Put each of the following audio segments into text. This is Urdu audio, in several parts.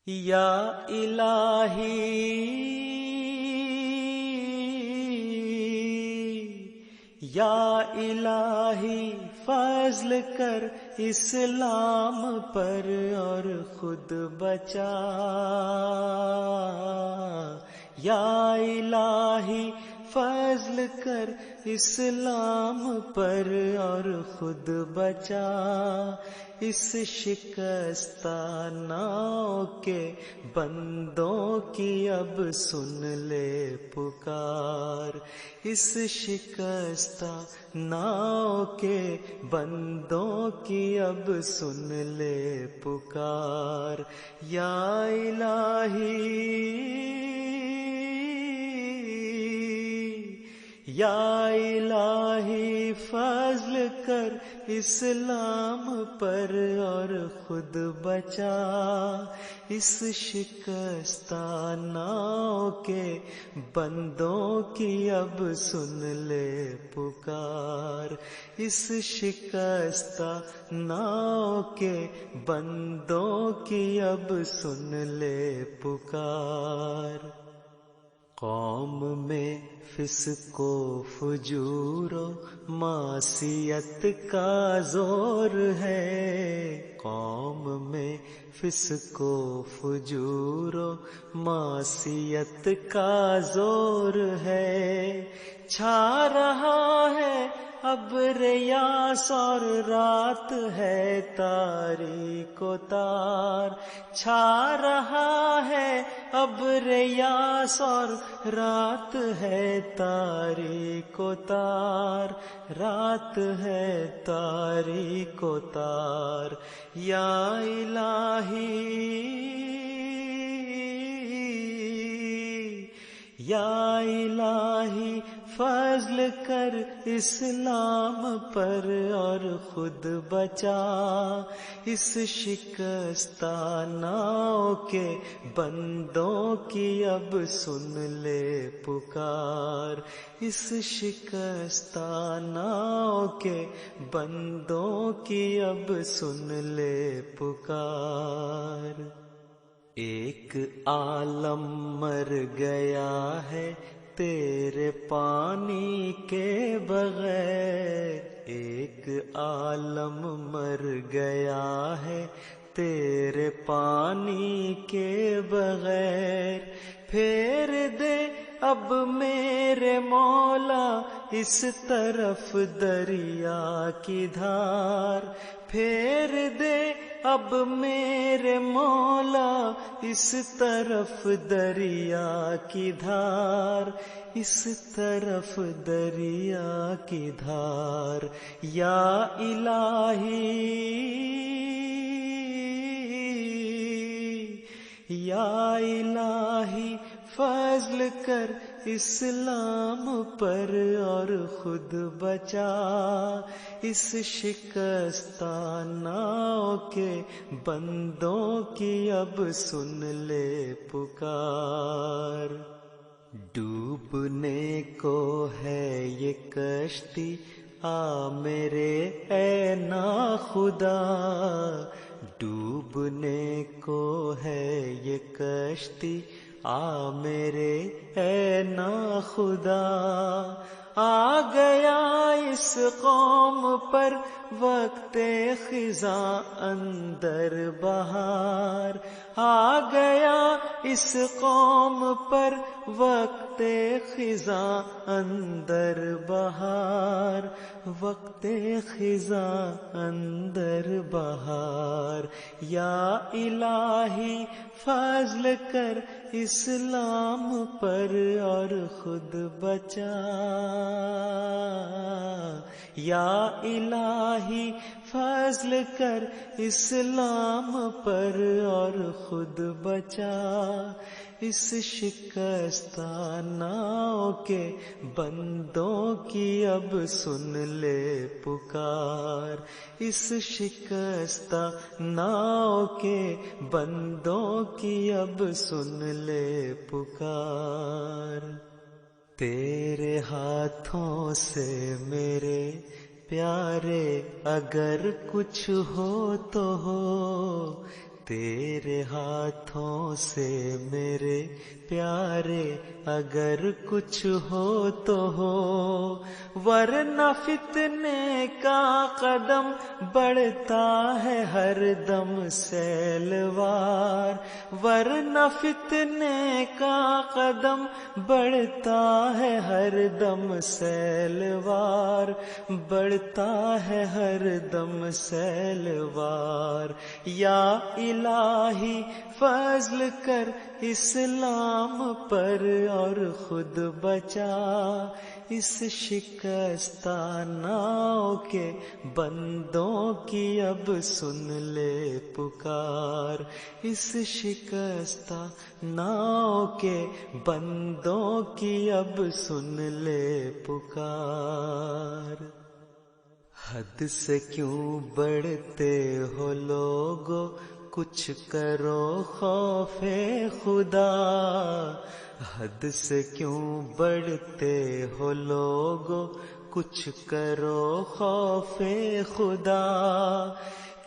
یا الہی یا الہی فضل کر اسلام پر اور خود بچا. یا الہی فضل کر اسلام پر اور خود بچا. اس شکستہ ناؤ کے بندوں کی اب سن لے پکار. اس شکستہ ناؤ کے بندوں کی اب سن لے پکار. یا الہی یا الہی فضل کر اسلام پر اور خود بچا. اس شکستہ ناؤ کے بندوں کی اب سن لے پکار. اس شکستہ ناؤ کے بندوں کی اب سن لے پکار. قوم میں فسق و فجور و معصیت کا زور ہے. قوم میں فسق و فجور و معصیت کا زور ہے. چھا رہا ہے ابر یاس اور رات ہے تاریک و تار. چھا رہا ہے ابر یاس اور رات ہے تاریک و تار. رات ہے تاریک و تار. یا الہی یا الہی فضل کر اسلام پر اور خود بچا. اس شکستہ ناؤ کے بندوں کی اب سن لے پکار. اس شکستہ ناؤ کے بندوں کی اب سن لے پکار. ایک عالم مر گیا ہے تیرے پانی کے بغیر. ایک عالم مر گیا ہے تیرے پانی کے بغیر. پھیر دے اب میرے مولا اس طرف دریا کی دھار. پھیر دے اب میرے مولا اس طرف دریا کی دھار. اس طرف دریا کی دھار. یا الہی یا الہی فضل کر اسلام پر اور خود بچا. اس شکستہ ناؤ کے بندوں کی اب سن لے پکار. ڈوبنے کو ہے یہ کشتی آ میرے اے ناخدا. ڈوبنے کو ہے یہ کشتی آ میرے اے ناخدا. آ گیا اس قوم پر وقت خزاں اندر بہار. آ گیا اس قوم پر وقت خزاں اندر بہار. وقت خزاں اندر بہار. یا الہی فضل کر اسلام پر اور خود بچا. یا الہی فضل کر اسلام پر اور خود بچا. اس شکستہ ناؤ کے بندوں کی اب سن لے پکار. اس شکستہ ناؤ کے بندوں کی اب سن لے پکار. تیرے ہاتھوں سے میرے پیارے اگر کچھ ہو تو ہو، تیرے ہاتھوں سے میرے پیارے اگر کچھ ہو تو ہو، ورنہ فتنے کا قدم بڑھتا ہے ہر دم سیلوار، ورنہ فتنے کا قدم بڑھتا ہے ہر دم سیلوار، بڑھتا ہے ہر دم سیلوار۔ یا الہی فضل کر اسلام پر اور خود بچا اس شکستہ ناؤ کے بندوں کی، اب سن لے پکار اس شکستہ ناؤ کے بندوں کی، اب سن لے پکار۔ حد سے کیوں بڑھتے ہو لوگو، کچھ کرو خوف خدا، حد سے کیوں بڑھتے ہو لوگو، کچھ کرو خوف خدا۔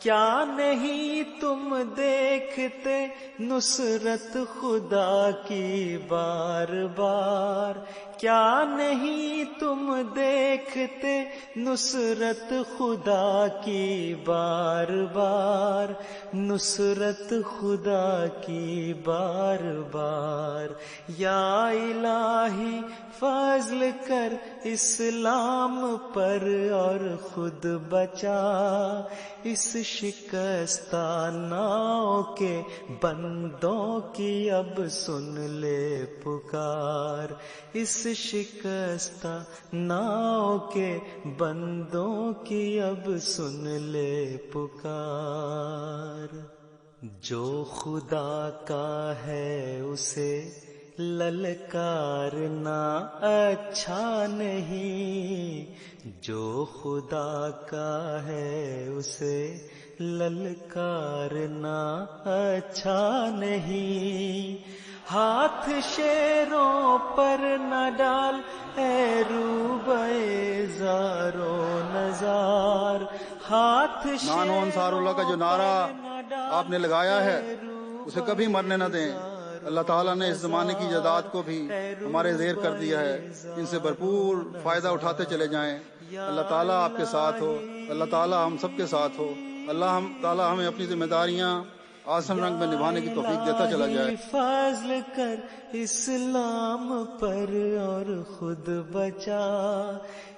کیا نہیں تم دیکھتے نصرت خدا کی بار بار، کیا نہیں تم دیکھتے نصرت خدا کی بار بار، نصرت خدا کی بار بار۔ یا الہی فضل کر اسلام پر اور خود بچا اس شکستہ ناؤ کے بندوں کی، اب سن لے پکار اس شکستہ ناؤ کے بندوں کی، اب سن لے پکار۔ جو خدا کا ہے اسے للکارنا اچھا نہیں، جو خدا کا ہے اسے للکارنا اچھا نہیں۔ ہاتھ شیروں پر نہ ڈال اے روبے زار و نزار، ہاتھ نان و انصار اللہ کا جو نعرہ آپ نے لگایا ہے اسے کبھی مرنے نہ دیں۔ اللہ تعالیٰ نے اس زمانے کی جائیداد کو بھی ہمارے زیر کر دیا ہے، ان سے بھرپور فائدہ اٹھاتے چلے جائیں۔ اللہ تعالیٰ آپ کے ساتھ ہو، اللہ تعالیٰ ہم سب کے ساتھ ہو، اللہ تعالیٰ ہمیں اپنی ذمہ داریاں آسن رنگ میں نبھانے کی توفیق دیتا چلا جائے۔ فضل کر اسلام پر اور خود بچا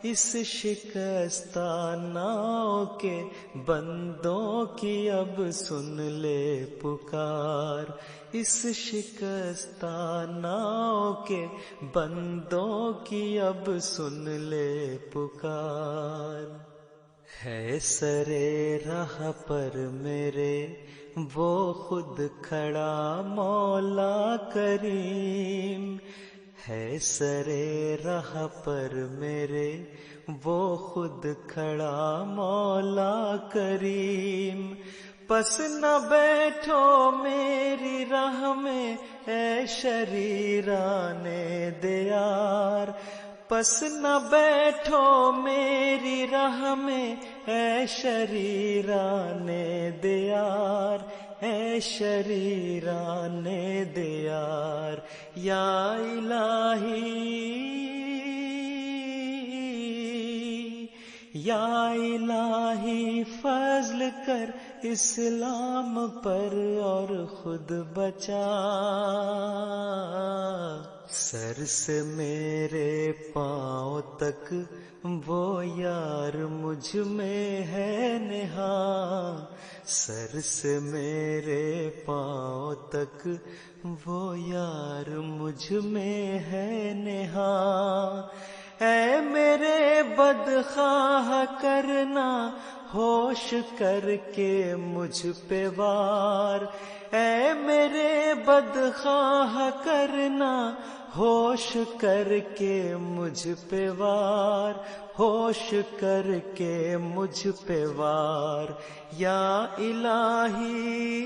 اس شکستہ ناؤ کے بندوں کی، اب سن لے پکار اس شکستہ ناؤ کے بندوں کی، اب سن لے پکار۔ ہے سرے راہ پر میرے وہ خود کھڑا مولا کریم، ہے سرے راہ پر میرے وہ خود کھڑا مولا کریم۔ پس نہ بیٹھو میری راہ میں اے شریران دیار، پس نہ بیٹھو میری راہ میں اے شریران دیار، اے شریران دیار۔ یا الہی یا الہی فضل کر اسلام پر اور خود بچا، سر سے میرے پاؤں تک وہ یار مجھ میں ہے نہاں، سر سے میرے پاؤں تک وہ یار مجھ میں ہے نہاں۔ اے میرے بدخواہ کرنا ہوش کر کے مجھ پہ وار، اے میرے بدخواہ کرنا ہوش کر کے مجھ پہ وار، ہوش کر کے مجھ پہ وار۔ یا الہی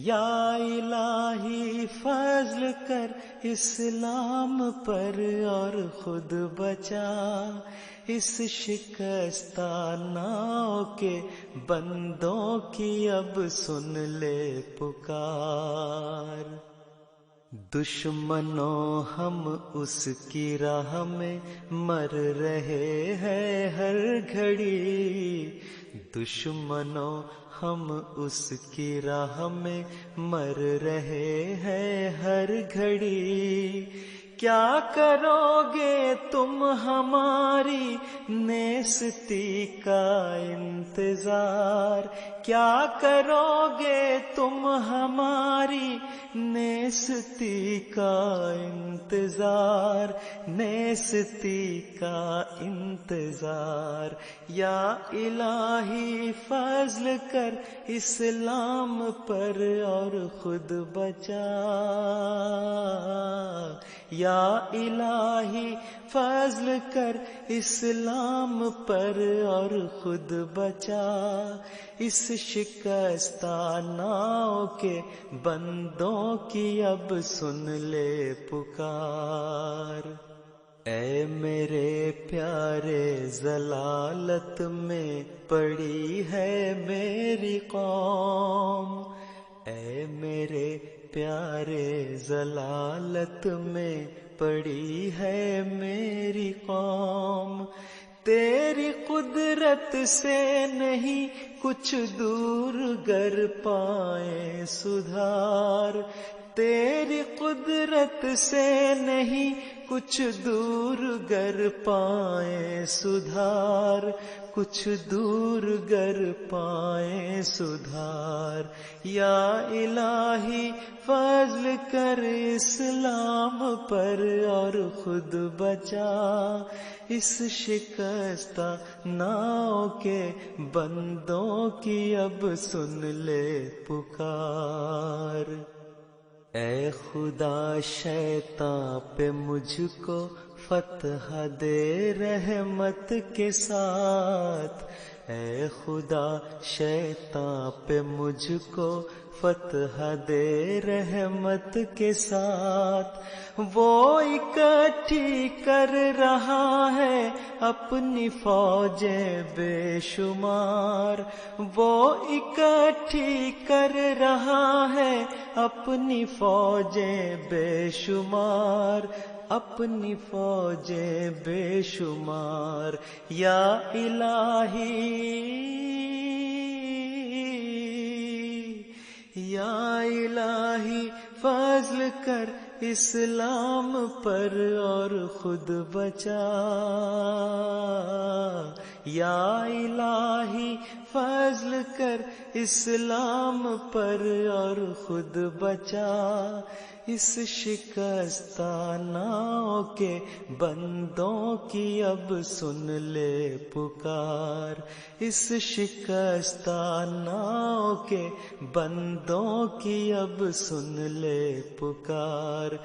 یا الہی فضل کر اسلام پر اور خود بچا اس شکستہ ناؤ کے بندوں کی اب سن لے پکار. دشمنوں ہم اس کی راہ میں مر رہے ہیں ہر گھڑی. دشمنوں ہم اس کی راہ میں مر رہے ہیں ہر گھڑی. کیا کرو گے تم ہماری نیستی کا انتظار؟ کیا کرو گے تم ہماری نیستی کا انتظار؟ نیستی کا انتظار. یا الہی فضل کر اسلام پر اور خود بچا. یا الہی فضل کر اسلام پر اور خود بچا اس شکستہ ناؤ کے بندوں کی اب سن لے پکار. اے میرے پیارے ضلالت میں پڑی ہے میری قوم. اے میرے پیارے ضلالت میں پڑی ہے میری قوم. تیری قدرت سے نہیں کچھ دور گر پائیں سدھار. تیری قدرت سے نہیں کچھ دور گر پائیں سدھار. کچھ دور گر پائیں سدھار. یا الہی فضل کر اسلام پر اور خود بچا اس شکستہ ناؤ کے بندوں کی اب سن لے پکار. اے خدا شیطان پہ مجھ کو فتح دے رحمت کے ساتھ. اے خدا شیطان پہ مجھ کو فتح دے رحمت کے ساتھ. وہ اکٹھی کر رہا ہے اپنی فوجیں بے شمار. وہ اکٹھی کر رہا ہے اپنی فوجیں بے شمار. اپنی فوجیں بے شمار. یا الہی یا الہی فضل کر اسلام پر اور خود بچا. یا الہی فضل کر اسلام پر اور خود بچا اس شکستہ ناؤ کے بندوں کی اب سن لے پکار. اس شکستہ ناؤ کے بندوں کی اب سن لے پکار.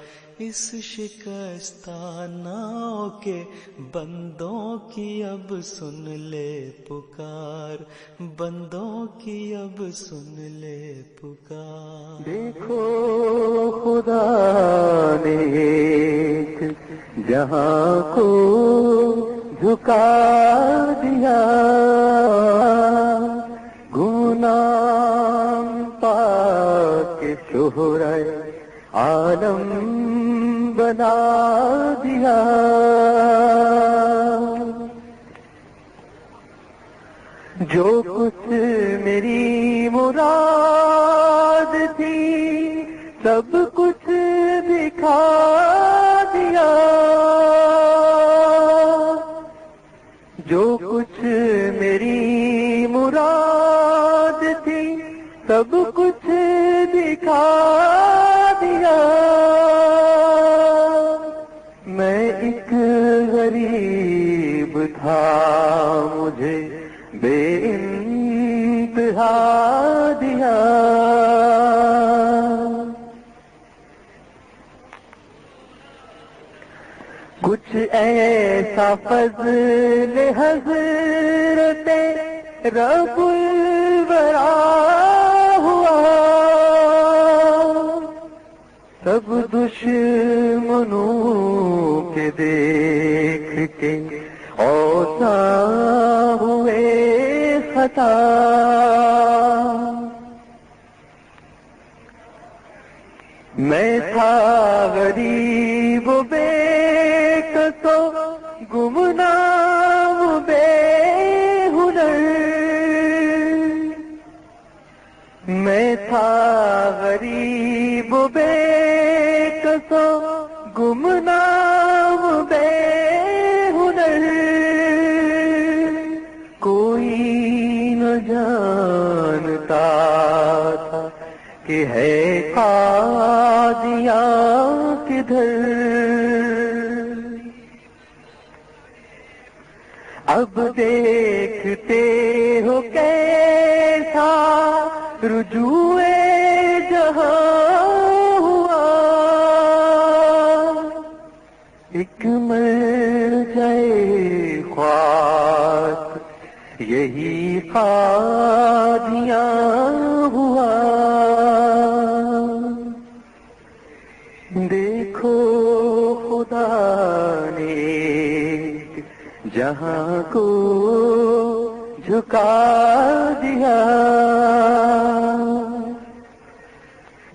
اس شکستہ ناؤ کے بندوں کی اب سن لے پکار. بندوں کی اب سن لے پکار. دیکھو خدا نے ایک جہاں کو جھکا دیا. گناہ پاک کے شہرت عالم بنا دیا. جو کچھ میری مراد تھی سب کچھ دکھا دیا. جو کچھ میری مراد تھی سب کچھ دکھا دیا. میں ایک غریب تھا مجھے بے انتہا دیا. کچھ ایسا فضل حضرت رب الورا ہوا میں تھا غریب و بے کس و گمنام و بے ہنر، میں تھا غریب و بے کس و گمنام و بے ہنر، کوئی نہ جانتا تھا کہ ہے قاضیاں کدھر، اب دیکھتے ہو کیسا رجوع جہاں ہوا، ایک مرجع خاص یہی قاضیاں ہوا، دیکھو خدا نے جہاں کو جھکا دیا،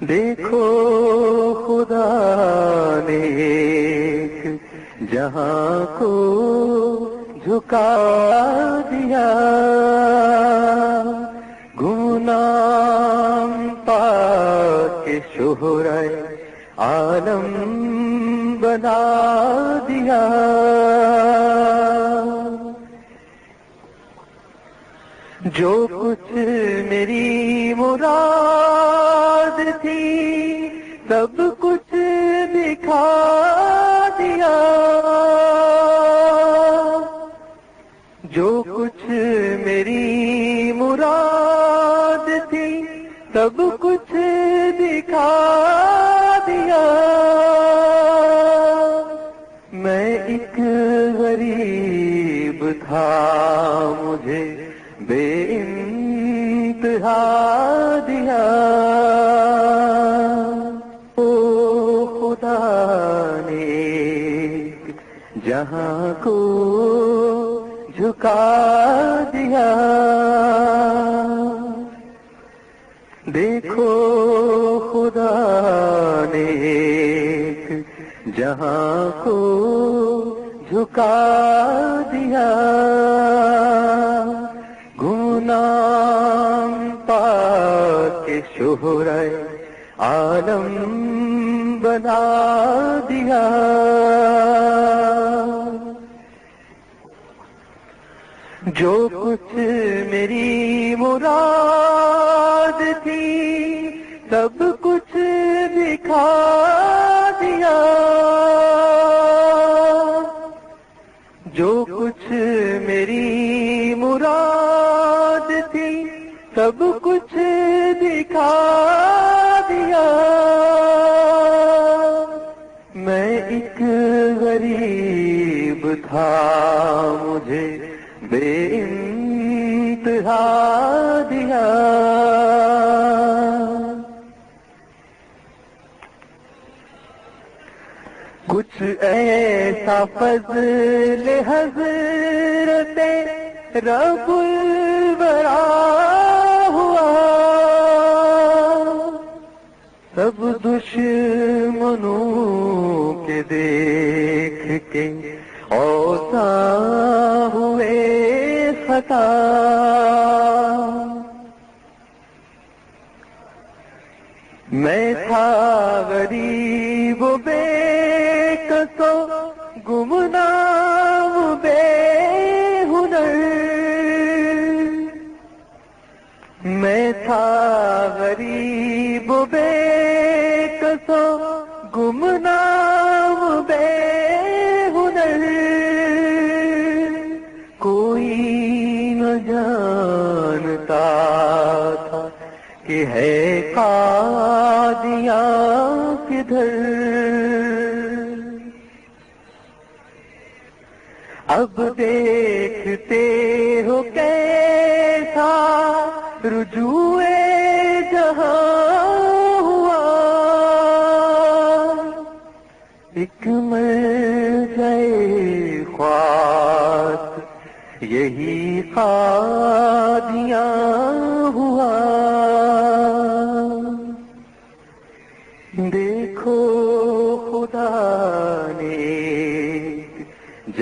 دیکھو خدا نے جہاں کو جھکا دیا، گمنام پا کے شہرت عالم بنا دیا، جو کچھ میری مراد تھی سب کچھ دکھا دیا، جو کچھ میری مراد تھی سب کچھ دکھا دیا، میں ایک غریب تھا مجھے بے انتہا دیا، او خدا نے جہاں کو جھکا دیا، دیکھو خدا نے جہاں کو جھکا دیا، گمنام پا کے شہرت عالم بنا دیا، جو کچھ میری مراد تھی سب کچھ دکھا دیا، جو کچھ میری مراد تھی سب کچھ دکھا دیا، میں ایک غریب تھا مجھے بے انتہا دیا، کچھ ایسا فضل حضرت رب الورا ہوا، سب دشمنوں کے دیکھ کے اوساں ہوئے خطا، میں تھا غریب و بے کس و گمنام و بے ہنر، میں تھا غریب و بے کس و گمنام و بے ہنر، کوئی نہ جانتا تھا کہ ہے قاضیاں کدھر، اب دیکھتے ہو کیسا رجوع جہاں ہوا، ایک مرجع خاص یہی قاضیاں ہوا، دیکھ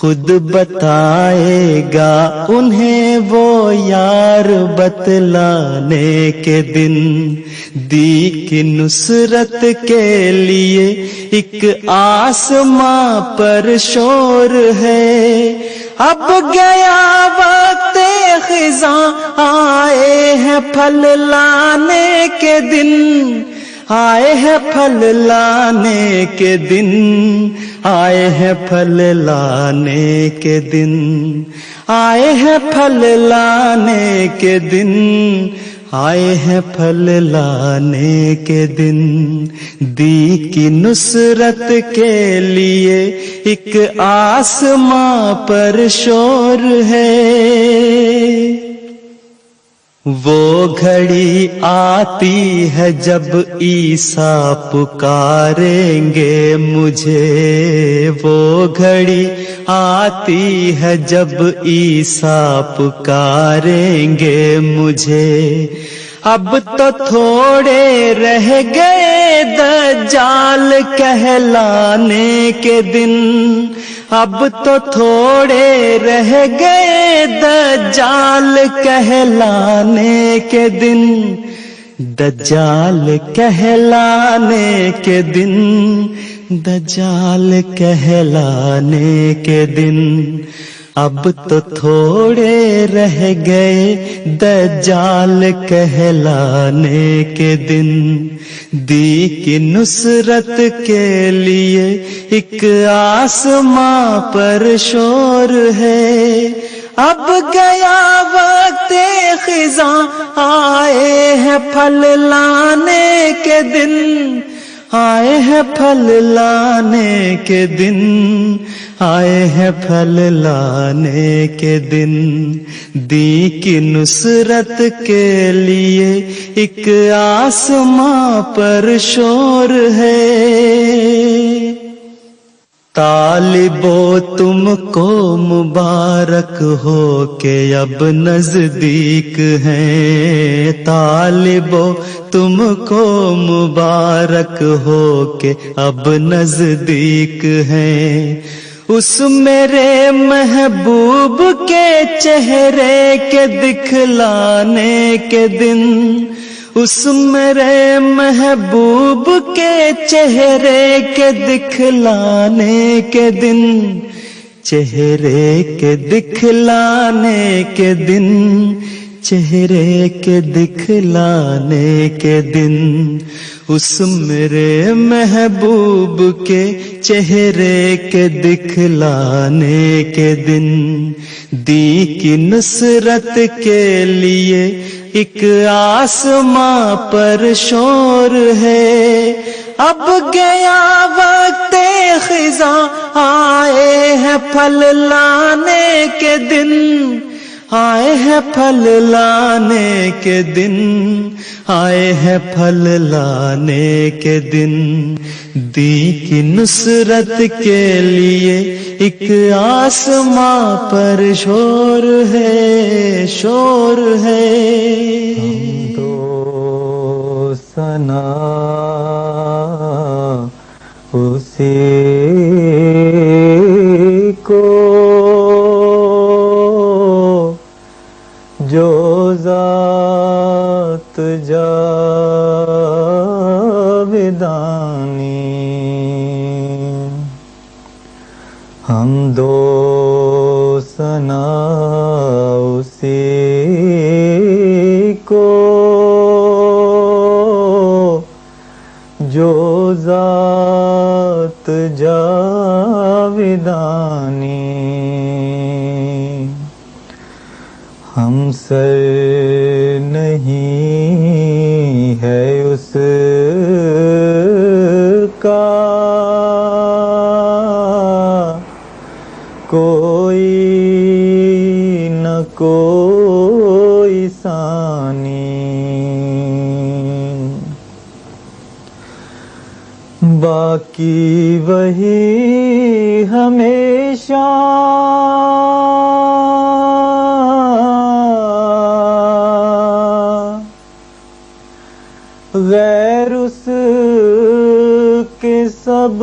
خود بتائے گا انہیں وہ یار بتلانے کے دن. دی کی نصرت کے لیے ایک آسماں پر شور ہے. اب گیا وقت خزاں آئے ہیں پھل لانے کے دن. آئے ہیں پھل لانے کے دن. آئے ہیں پھل لانے کے دن. آئے ہیں پھل لانے کے دن. آئے ہیں پھل لانے کے دن. دی کی نصرت کے لیے ایک آسماں پر شور ہے. وہ گھڑی آتی ہے جب عیسیٰ پکاریں گے مجھے. وہ گھڑی آتی ہے جب عیسیٰ پکاریں گے مجھے. اب تو تھوڑے رہ گئے دجال کہلانے کے دن. اب تو تھوڑے رہ گئے دجال کہلانے کے دن. دجال کہلانے کے دن. دجال کہلانے کے دن. اب تو تھوڑے رہ گئے دجال کہلانے کے دن. دی کی نصرت کے لیے ایک آسماں پر شور ہے. اب گیا وقت خزاں آئے ہیں پھل لانے کے دن. آئے ہیں پھل لانے کے دن. آئے ہیں پھل لانے کے دن. دی کی نصرت کے لیے ایک آسماں پر شور ہے. طالبو تم کو مبارک ہو کہ اب نزدیک ہیں. طالبو تم کو مبارک ہو کہ اب نزدیک ہیں. اس میرے محبوب کے چہرے کے دکھلانے کے دن. اس میرے محبوب کے چہرے کے دکھلانے کے دن. چہرے کے دکھلانے کے دن. چہرے کے دکھلانے کے دن. اس میرے محبوب کے چہرے کے دکھلانے کے دن. دی کی نصرت کے لیے ایک آسماں پر شور ہے. اب گیا وقت خزاں آئے ہیں پھل لانے کے دن. آئے ہیں پھل لانے کے دن. آئے ہیں پھل لانے کے دن. دی کی نصرت کے لیے ایک آسماں پر شور ہے. شور ہے. تو ثنا اسی کو جو ذات جاودانی. حمد و ثنا اسی کو جو ذات جاودانی. ہم سر نہیں ہے اس کا کوئی نہ کوئی ثانی. باقی وہی ہمیشہ غیر اس کے سب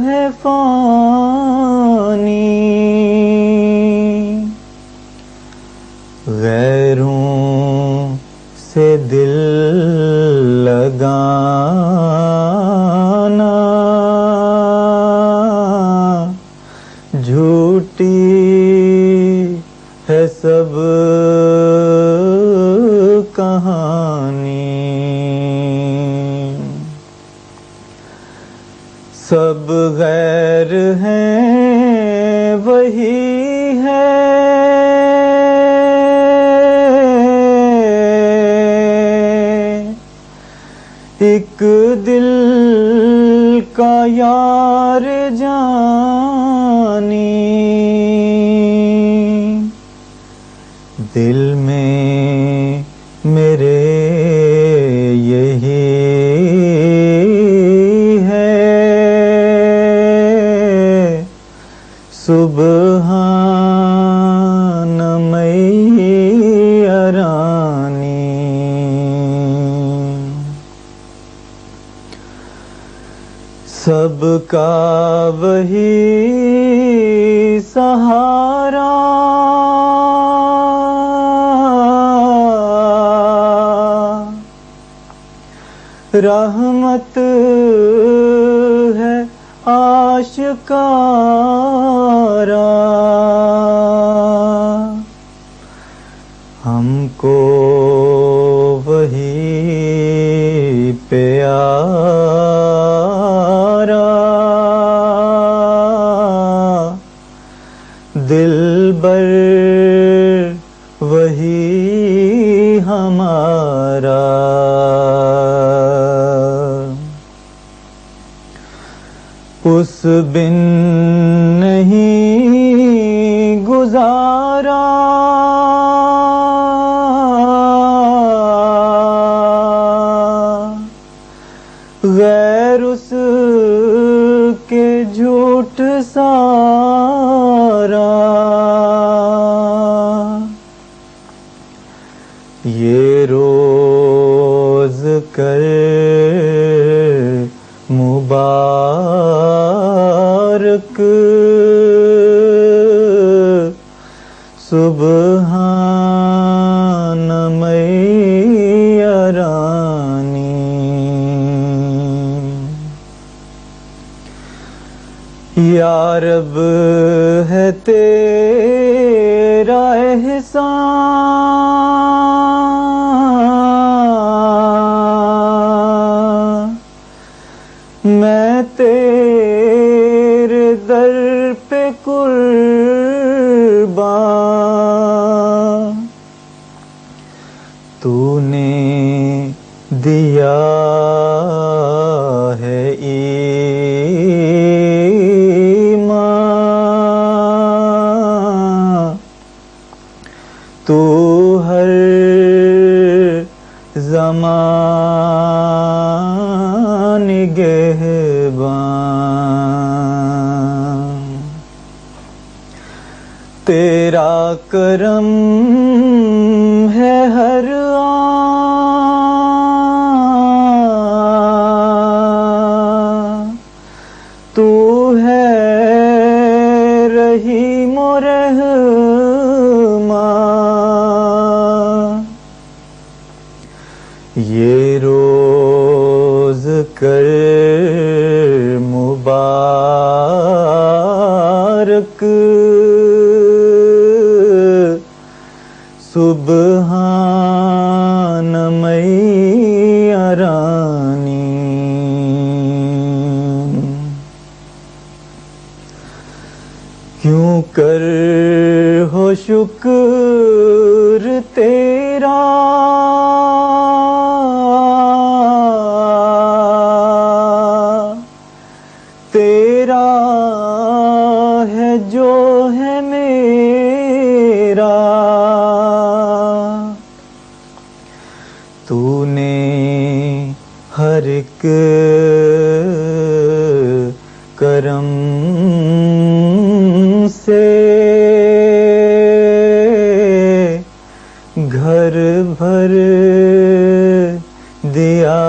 ہے فانی. سے دل لگانا جھوٹی ہے سب کہانی، سب غیر ہیں وہی ہے ایک دل کا یار جانی، دل میں میرے یہی ہے سبحان میرانی، سب کا وہی سہارا رحمت ہے آشکارا، ہم کو وہی پیارا دلبر وہی ہمارا، اس بن نہیں گزارا غیر اس کے جھوٹ سارا، یہ روز کر مبارک سبحان میرانی، یا رب ہے تیرا احسان میں تیرے در پہ قربان، تو نے دیا ہے ایمان، تو ہر زمان نگہبان، تیرا کرم ہے ہر آن، تو ہے رحیم و رحمان، یہ روز کر مبارک سبحان میرانی، کیوں کر ہو شکر تیرا تیرا ہے جو ہے میرا، تو نے ہر ایک کرم سے گھر بھر دیا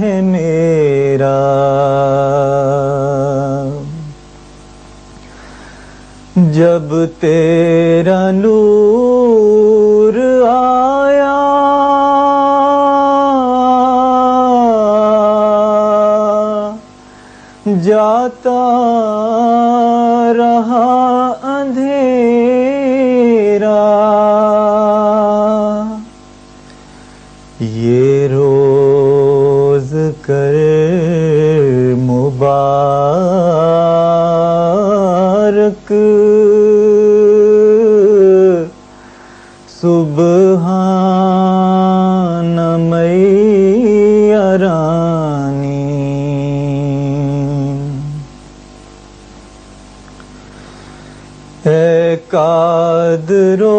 ہے میرا، جب تیرا نور جاتا رہا اندھیرا، یہ روز کر مبارک، سبحان میا رانی۔ اے قادر و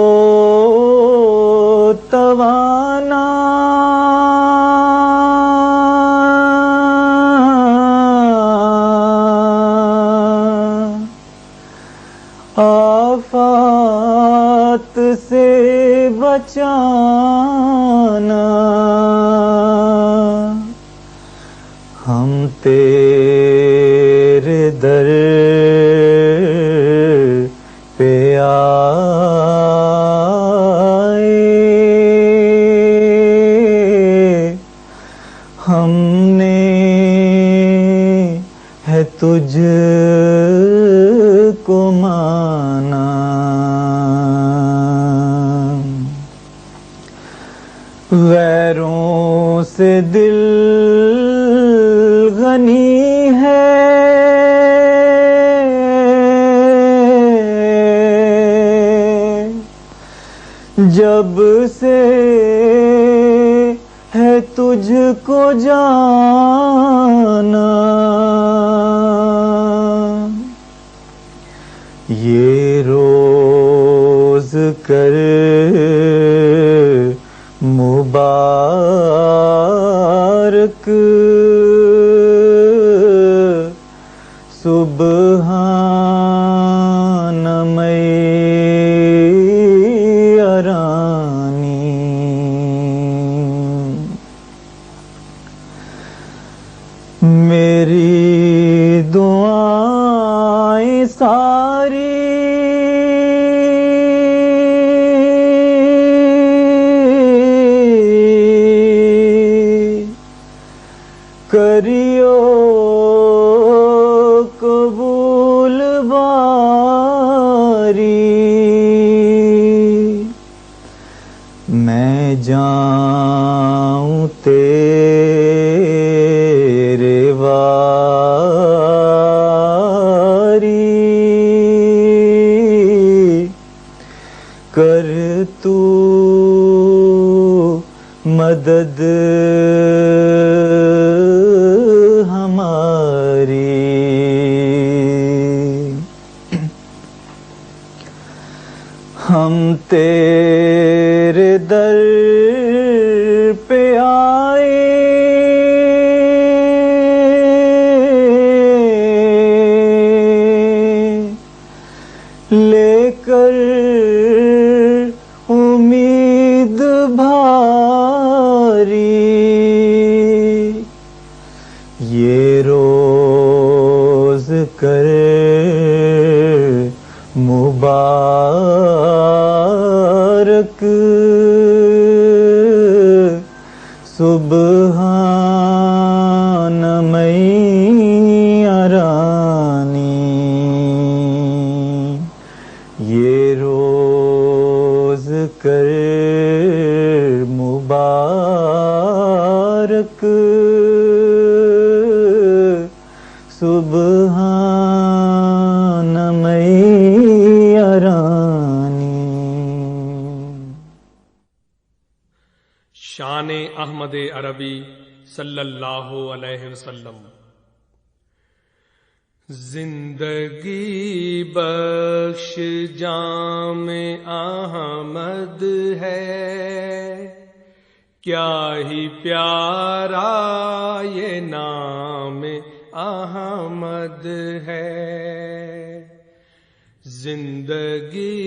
توانا، آفات سے بچانا، ہم تیرے در پہ آئے، ہم نے ہے تجھ کو مانا، غیروں سے دل غنی ہے، جب سے ہے تجھ کو جانا، یہ روز کر مبارک، سبحان میا رانی۔ میری دعائیں ساری کریو قبول باری، میں جاؤں تیرے واری، کر تو مدد ہماری۔ ہم تیرے در پہ آئے، لے کر امید بھاری، یہ روز کر مبارک، سبحان میا رانی، یہ روز کر مبارک، سبحان میا رانی۔ شان احمد عربی صلی اللہ علیہ وسلم۔ زندگی بخش جام احمد ہے، کیا ہی پیارا یہ نام احمد ہے۔ زندگی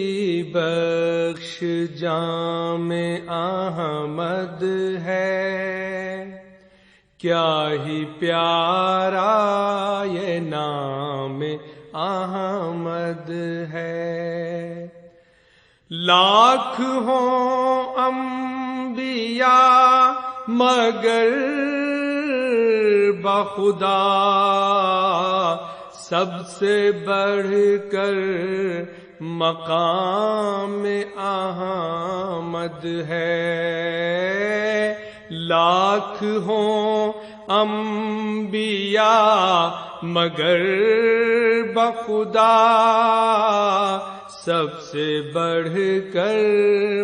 بخش جام احمد ہے، کیا ہی پیارا یہ نام احمد ہے۔ لاکھ ہوں انبیاء مگر بخدا سب سے بڑھ کر مقام احمد ہے، لاکھ ہوں انبیاء مگر بخدا سب سے بڑھ کر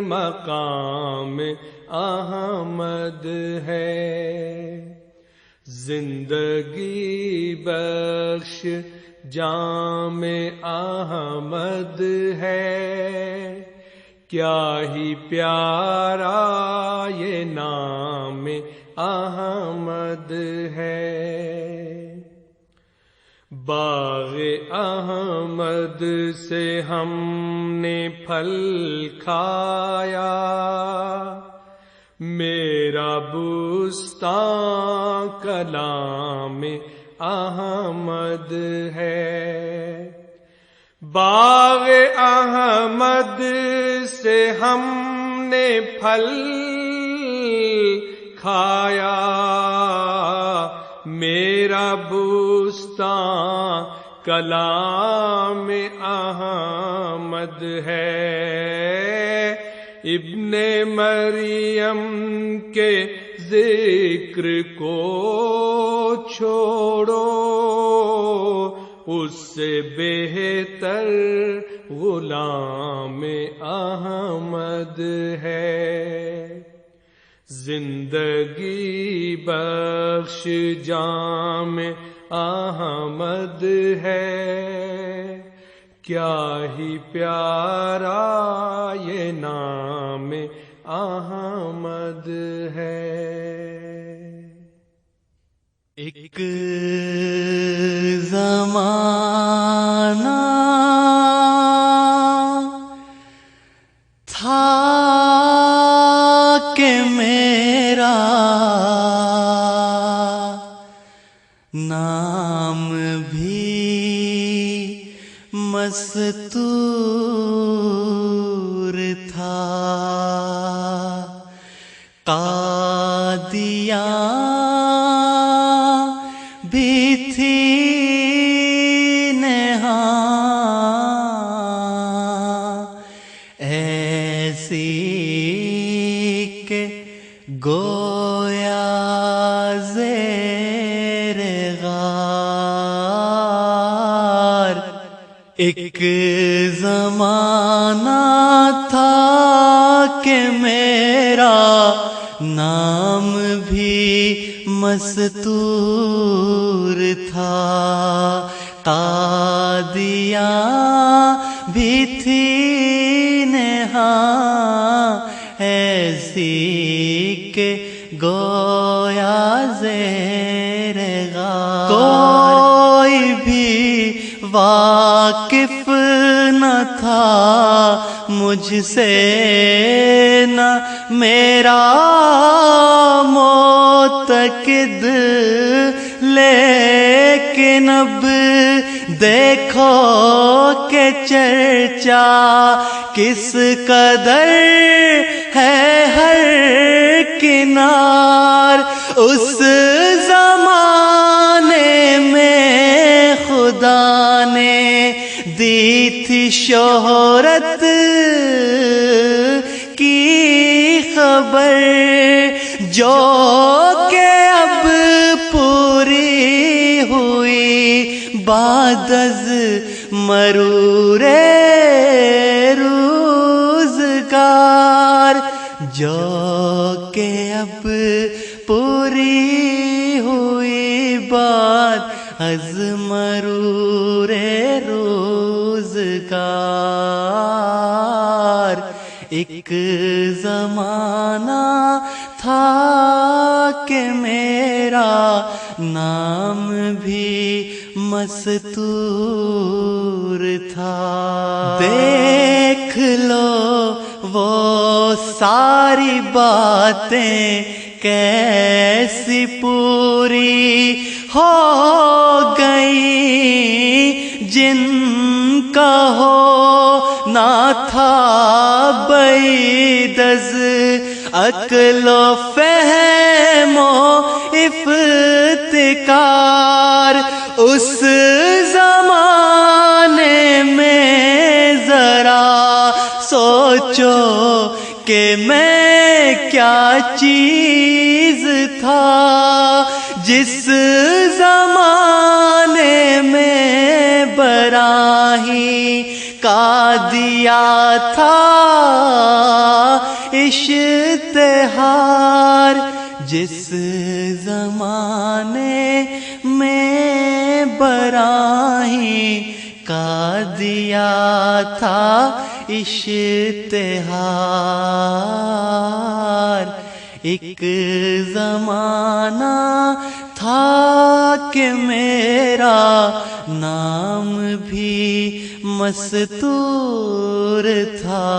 مقام احمد ہے۔ زندگی بخش جام احمد ہے، کیا ہی پیارا یہ نام احمد ہے۔ باغ احمد سے ہم نے پھل کھایا، میرا بستان کلام احمد ہے۔ باغ احمد سے ہم نے پھل کھایا، میرا بستان کلام احمد ہے۔ ابن مریم کے ذکر کو چھوڑو، اس سے بہتر غلام احمد ہے۔ زندگی بخش جام احمد ہے، کیا ہی پیارا یہ نام احمد ہے۔ ایک زمانہ تھا کہ میرا نام بھی مستور تھا، قادیاں بھی تھی نہاں ایسی کہ گویا زیر غار۔ ایک زمانہ تھا کہ میرا نام بھی مستور تھا، قادیاں بھی تھی نہاں ایسی کہ گویا زیر غار۔ کوئی بھی واقف نہ تھا مجھ سے نہ میرا معتقد، لیکن اب دیکھو کہ چرچا کس قدر ہے ہر کنار۔ اس زمانے میں خدا نے دی تھی شہرت کی خبر، جو کہ اب پوری ہوئی بعد از مرور روزگار، جو کہ اب پوری ہوئی بعد از مرور روزگار۔ ایک زمانہ تھا کہ میرا نام بھی مستور تھا۔ دیکھ لو وہ ساری باتیں کیسی پوری ہو گئی، جن کا ہو نہ تھا بعید از عقل و فہم و افتکار۔ اس زمان کہ میں کیا چیز تھا جس زمانے میں براہی کا دیا تھا اشتہار، جس زمانے میں براہی کا دیا تھا اشتہار۔ ایک زمانہ تھا کہ میرا نام بھی مستور تھا،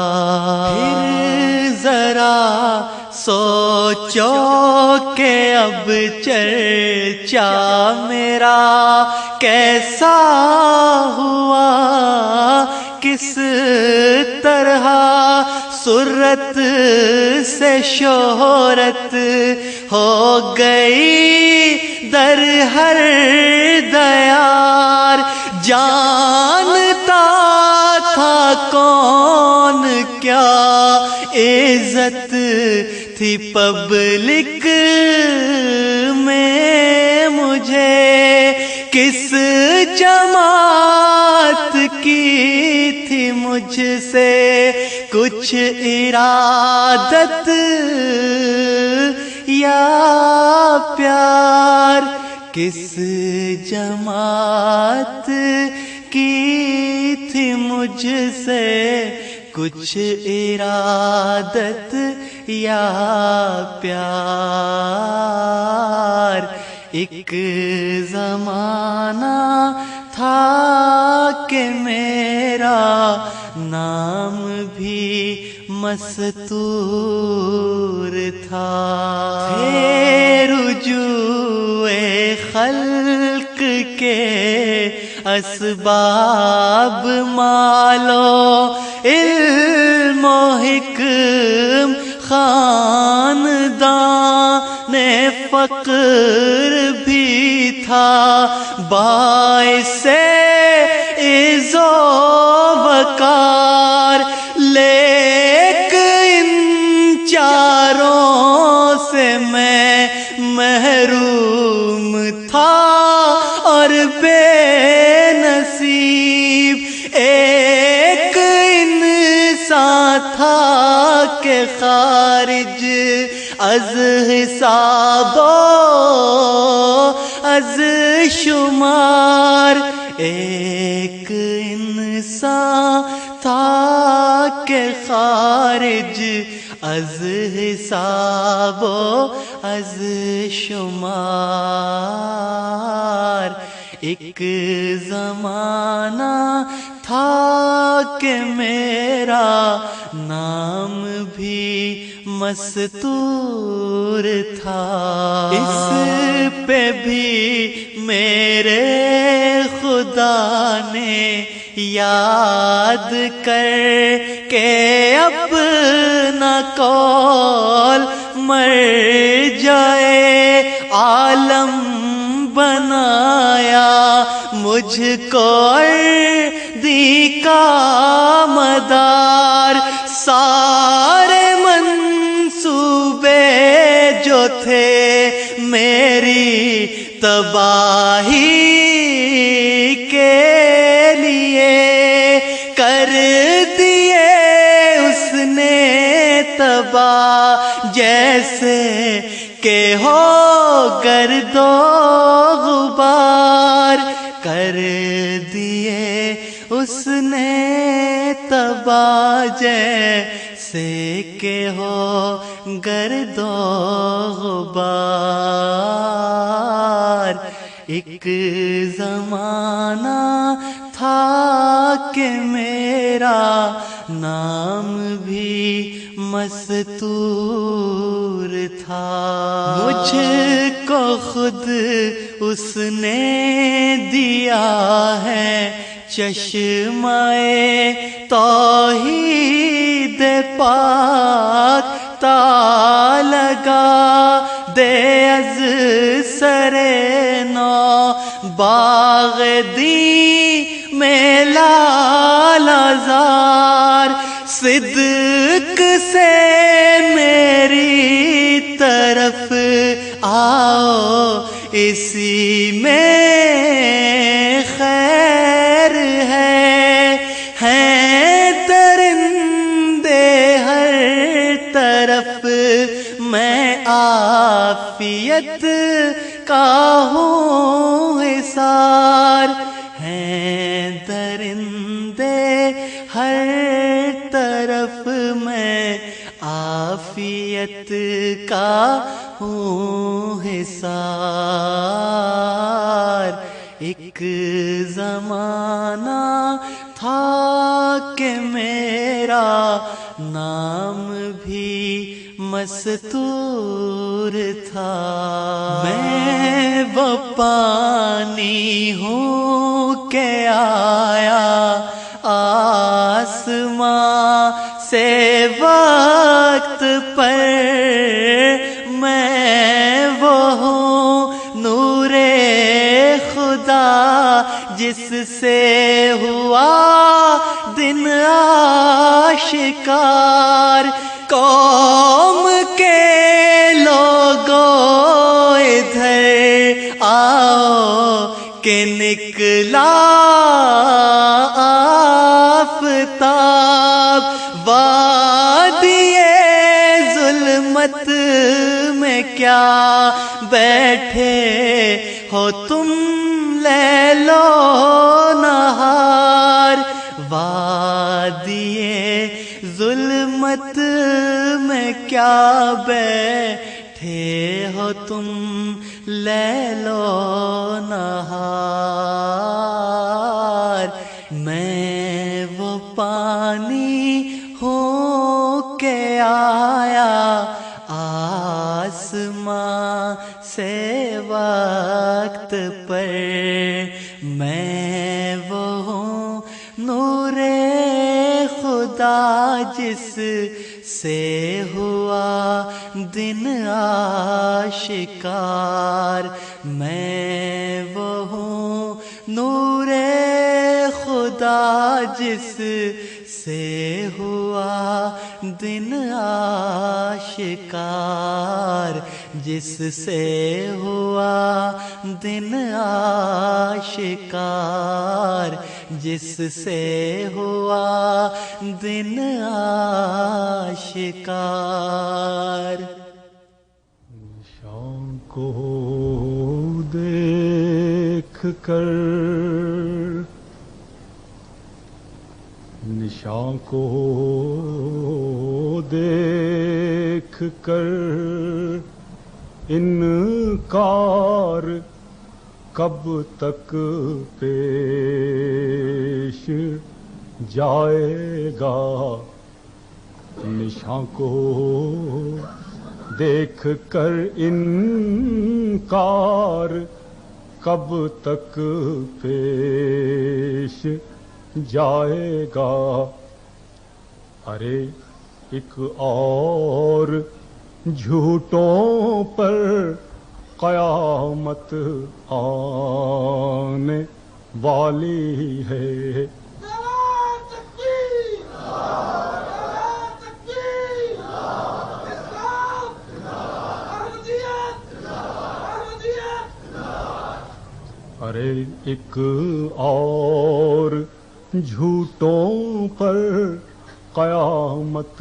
پھر ذرا سوچو کہ اب چرچا میرا کیسا ہوا، کس طرح سرت سے شہرت ہو گئی در ہر دیار۔ جانتا تھا کون کیا عزت تھی پبلک میں مجھے، کس جماعت کی تھی مجھ سے کچھ ارادت یا پیار، کس جماعت کی تھی مجھ سے کچھ ارادت یا پیار۔ ایک زمانہ تھا کہ میرا نام بھی مستور تھا، تھے رجوع خلق کے اسباب مالو علم و حکم، خاندان فقر بھی تھا باعث عز و وقار، لیکن چاروں سے میں محروم تھا اور بے نصیب۔ ایک انسان تھا کہ خارج از حساب و از شمار، ایک انسان تھا کہ خارج از حساب و از شمار۔ ایک زمانہ تھا کہ میرا نام بھی مستور تھا، اس پہ بھی میرے خدا نے یاد کر کے اپنا قول مر جائے عالم بنایا، مجھ کو دی کا مدار، سارے منصوبے جو تھے میری تباہی کے لیے کر دیے اس نے تباہ، جیسے کہ ہو گرد و غبار، کر دیے اس نے تباہ جیسے کہ ہو گرد و غبار۔ ایک زمانہ تھا کہ میرا نام بھی مستور تھا، مجھ کو خود اس نے دیا ہے چشمہ توحید پاک، تا لگا دے از سر نو باغ دی میں لال زار، صدق سے اسی میں خیر ہے، ہیں درندے ہر طرف، میں عافیت کا ہوں حصار، ہیں درندے ہر طرف، میں عافیت کا ہوں حصار۔ ایک زمانہ تھا کہ میرا نام بھی مستور تھا، میں وہ پانی ہوں کہ آیا آسمان سے وقت پر، میں وہ ہوں نور خدا جس سے ہوا دن آشکار، قوم کے لوگوں ادھر آؤ کہ نکلا آفتاب، وادی ظلمت میں کیا بیٹھے ہو تم لیل و نہار، وادی ظلمت میں کیا بیٹھے ہو تم لیل و نہار، میں وہ پانی ہوں کہ آیا آسمان سے وقت پر، میں وہ ہوں نور خدا جس سے ہوا دن آشکار، میں وہ ہوں نور خدا جس سے ہوا دن آشکار، جس سے ہوا دن آشکار، جس سے ہوا دن آشکار۔ شام کو دیکھ کر، نشان کو دیکھ کر انکار کب تک پیش جائے گا، نشان کو دیکھ کر انکار کب تک پیش جائے گا، ارے ایک اور جھوٹوں پر قیامت آنے والی ہے، ارے ایک اور جھوٹوں پر قیامت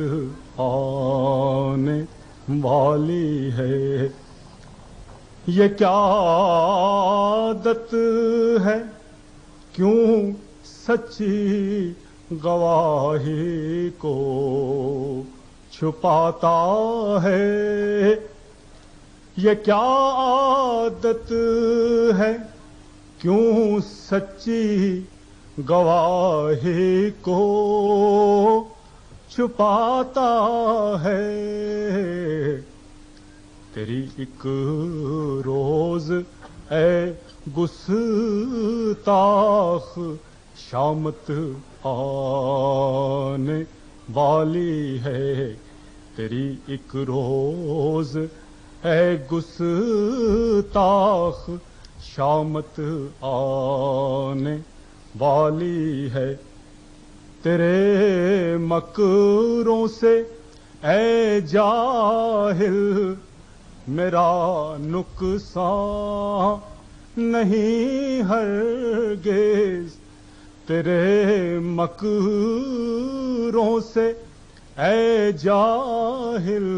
آنے والی ہے، یہ کیا عادت ہے کیوں سچی گواہی کو چھپاتا ہے، یہ کیا عادت ہے کیوں سچی گواہی کو چھپاتا ہے، تیری ایک روز اے گستاخ شامت آنے والی ہے، تیری ایک روز اے گستاخ شامت آنے والی ہے، تیرے مکروں سے اے جاہل میرا نقصان نہیں ہرگز تیرے مکروں سے اے جاہل،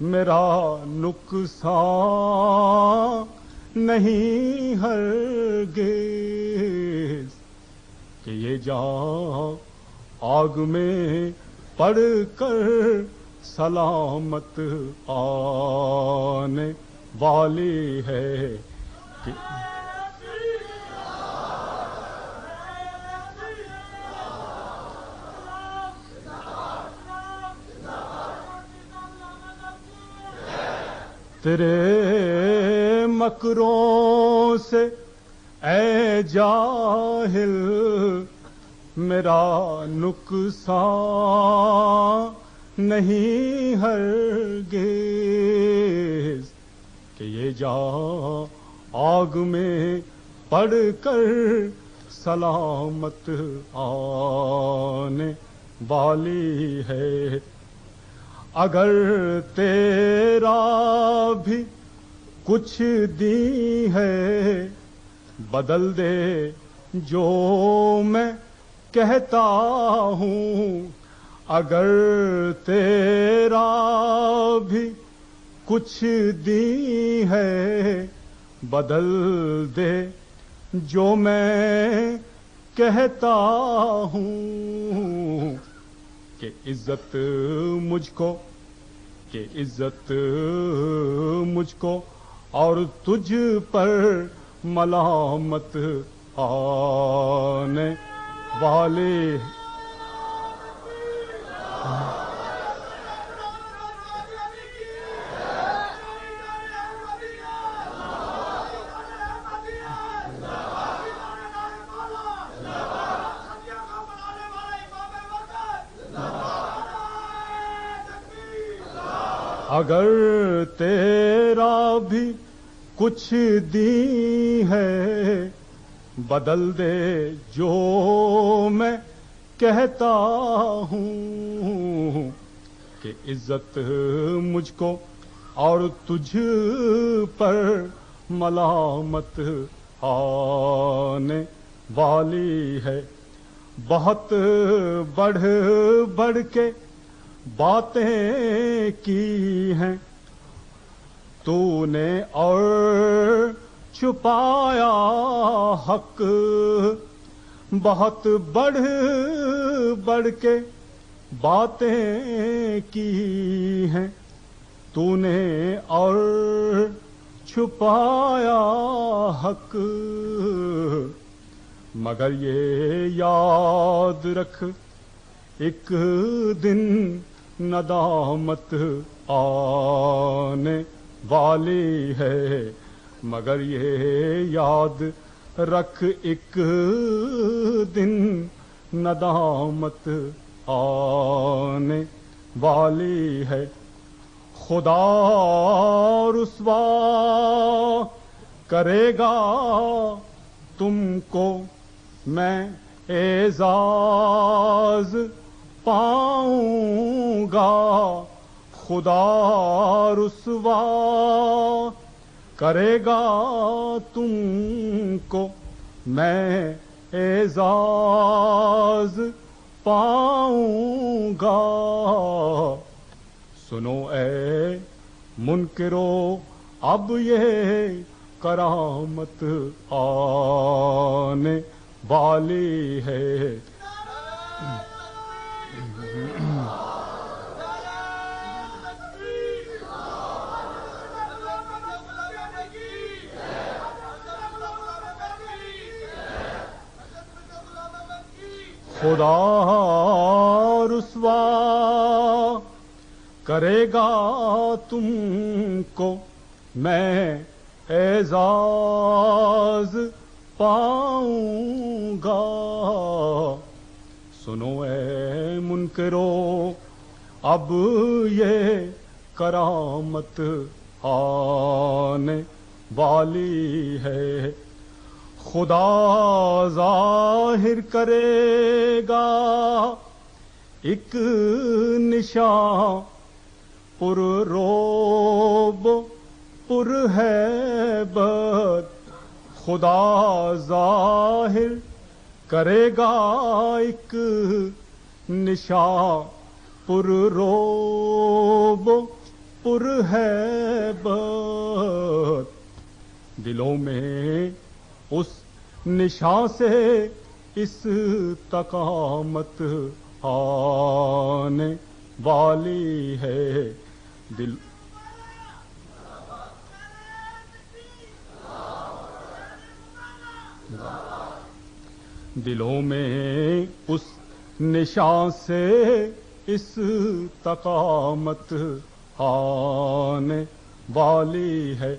میرا نقصان نہیں ہرگز کہ یہ جان آگ میں پڑ کر سلامت آنے والی ہے کہ تیرے مکروں سے اے جاہل، میرا نقصان نہیں ہرگز کہ یہ جان آگ میں پڑ کر سلامت آنے والی ہے۔ اگر تیرا بھی کچھ دی ہے بدل دے جو میں کہتا ہوں، اگر تیرا بھی کچھ دی ہے بدل دے جو میں کہتا ہوں، کہ عزت مجھ کو اور تجھ پر ملامت آنے والے۔ اگر تیرا بھی کچھ دی ہے بدل دے جو میں کہتا ہوں، کہ عزت مجھ کو اور تجھ پر ملامت آنے والی ہے۔ بہت بڑھ بڑھ کے باتیں کی ہیں تو نے اور چھپایا حق، بہت بڑھ بڑھ کے باتیں کی ہیں تو نے اور چھپایا حق، مگر یہ یاد رکھ ایک دن ندامت آنے والی ہے، مگر یہ یاد رکھ ایک دن ندامت آنے والی ہے۔ خدا رسوا کرے گا تم کو، میں اعزاز پاؤں گا، خدا رسوا کرے گا تم کو، میں اعزاز پاؤں گا۔ سنو اے منکرو اب یہ کرامت آنے والی ہے۔ خدا رسوا کرے گا تم کو، میں اعزاز پاؤں گا۔ سنو اے منکرو اب یہ کرامت آنے والی ہے۔ خدا ظاہر کرے گا ایک نشان پر روب پر ہیبت خدا ظاہر کرے گا ایک نشان پر روب پر ہیبت دلوں میں اس نشان سے اس تقامت آنے والی ہے دلوں میں اس نشان سے اس تقامت آنے والی ہے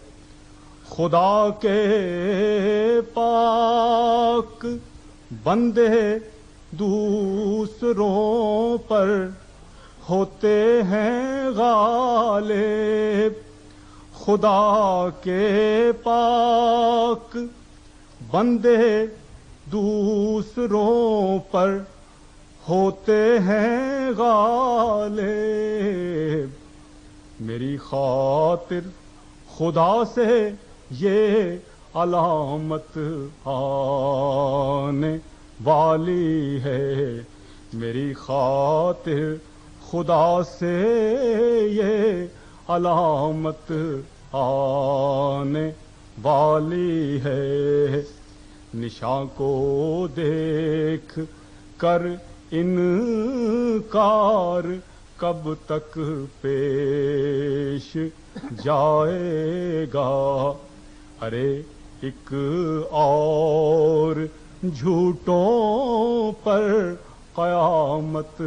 خدا کے پاک بندے دوسروں پر ہوتے ہیں غالب خدا کے پاک بندے دوسروں پر ہوتے ہیں غالب میری خاطر خدا سے یہ علامت آنے والی ہے میری خاطر خدا سے یہ علامت آنے والی ہے نشان کو دیکھ کر انکار کب تک پیش جائے گا ارے ایک اور جھوٹوں پر قیامت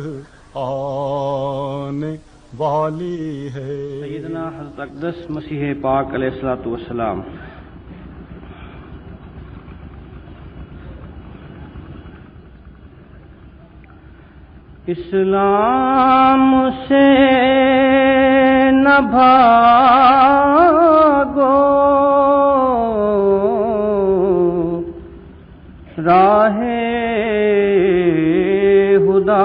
آنے والی ہے سیدنا حضرت اقدس مسیح پاک علیہ الصلوۃ والسلام اسلام سے نہ بھاگو راہ خدا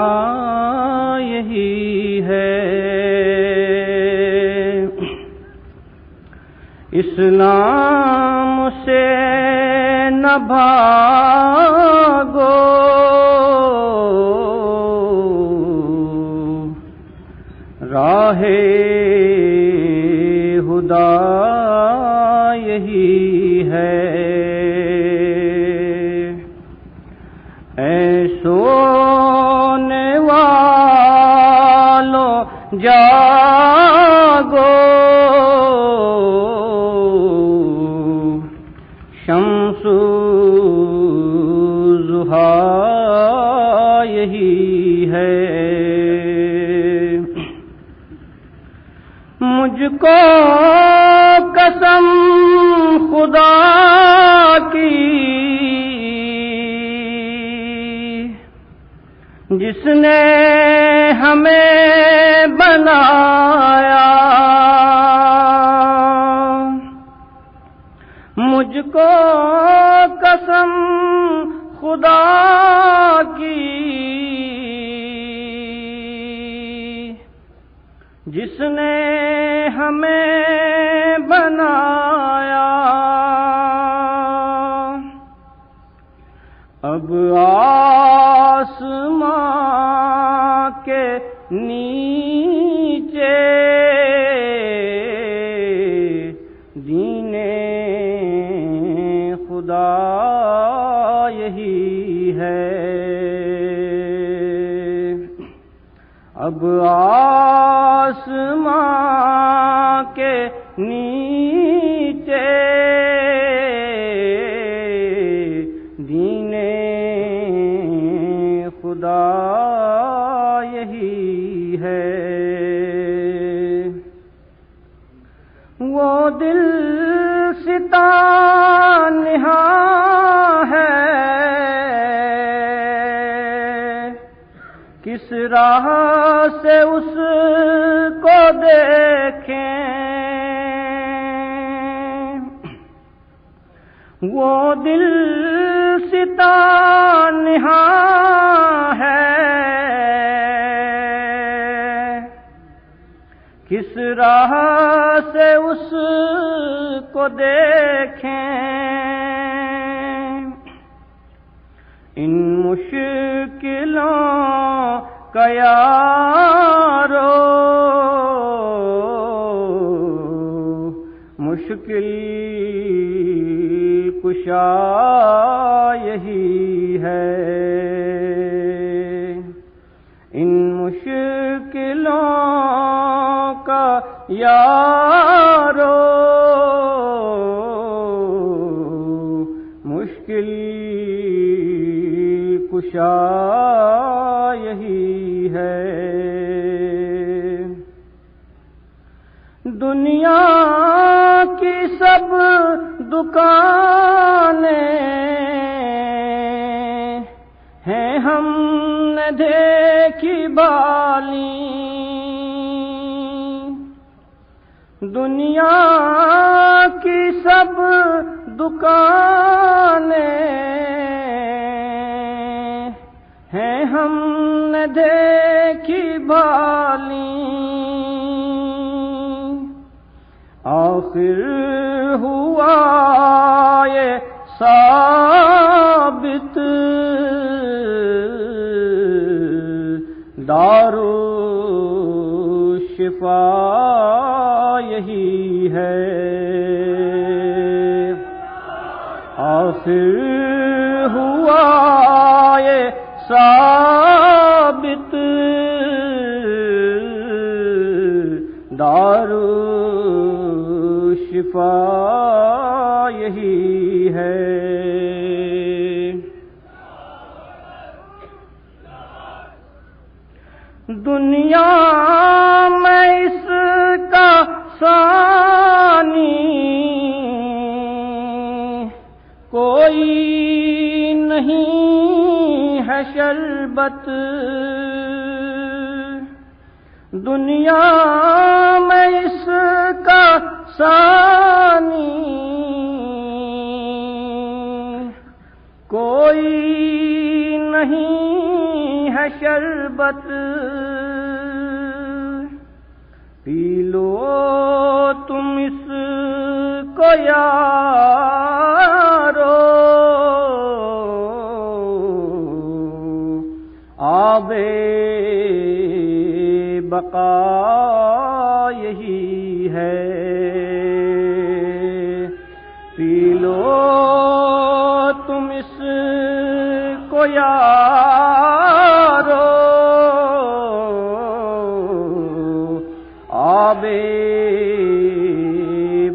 یہی ہے اسلام سے نہ بھاگو راہ خدا یہی ہے اے سونے والو جاگو شمس ضحیٰ یہی ہے مجھ کو قسم خدا کی جس نے ہمیں بنایا مجھ کو قسم خدا کی جس نے ہمیں بنایا اب آسمان کے نیچے دین خدا یہی ہے اب آسمان کے نیچے دین خدا یہی ہے وہ دل ستا نہاں ہے کس راہ سے اس کو دیکھیں وہ دل ستا نہاں ہے کس راہ سے اس کو دیکھیں، ان مشکلوں کا یارو مشکل کشا یہی ہے، ان مشکلوں کا یارو مشکل کشا یہی ہے۔ دنیا کی سب دکانیں ہیں ہم نے دیکھی بالی، دنیا کی سب دکانیں ہیں ہم نے دیکھی بالی، آخر ہوا یہ ثابت دارالشفا یہی ہے، آخر ہوا یہ ثابت دارالشفا یہی ہے۔ دنیا میں اس کا ثانی کوئی نہیں ہے شربت، دنیا میں اس کا ثانی کوئی نہیں ہے شربت، پی لو تم اس کو یارو آب بقا یہی ہے، پی لو تم اس کو یارو آب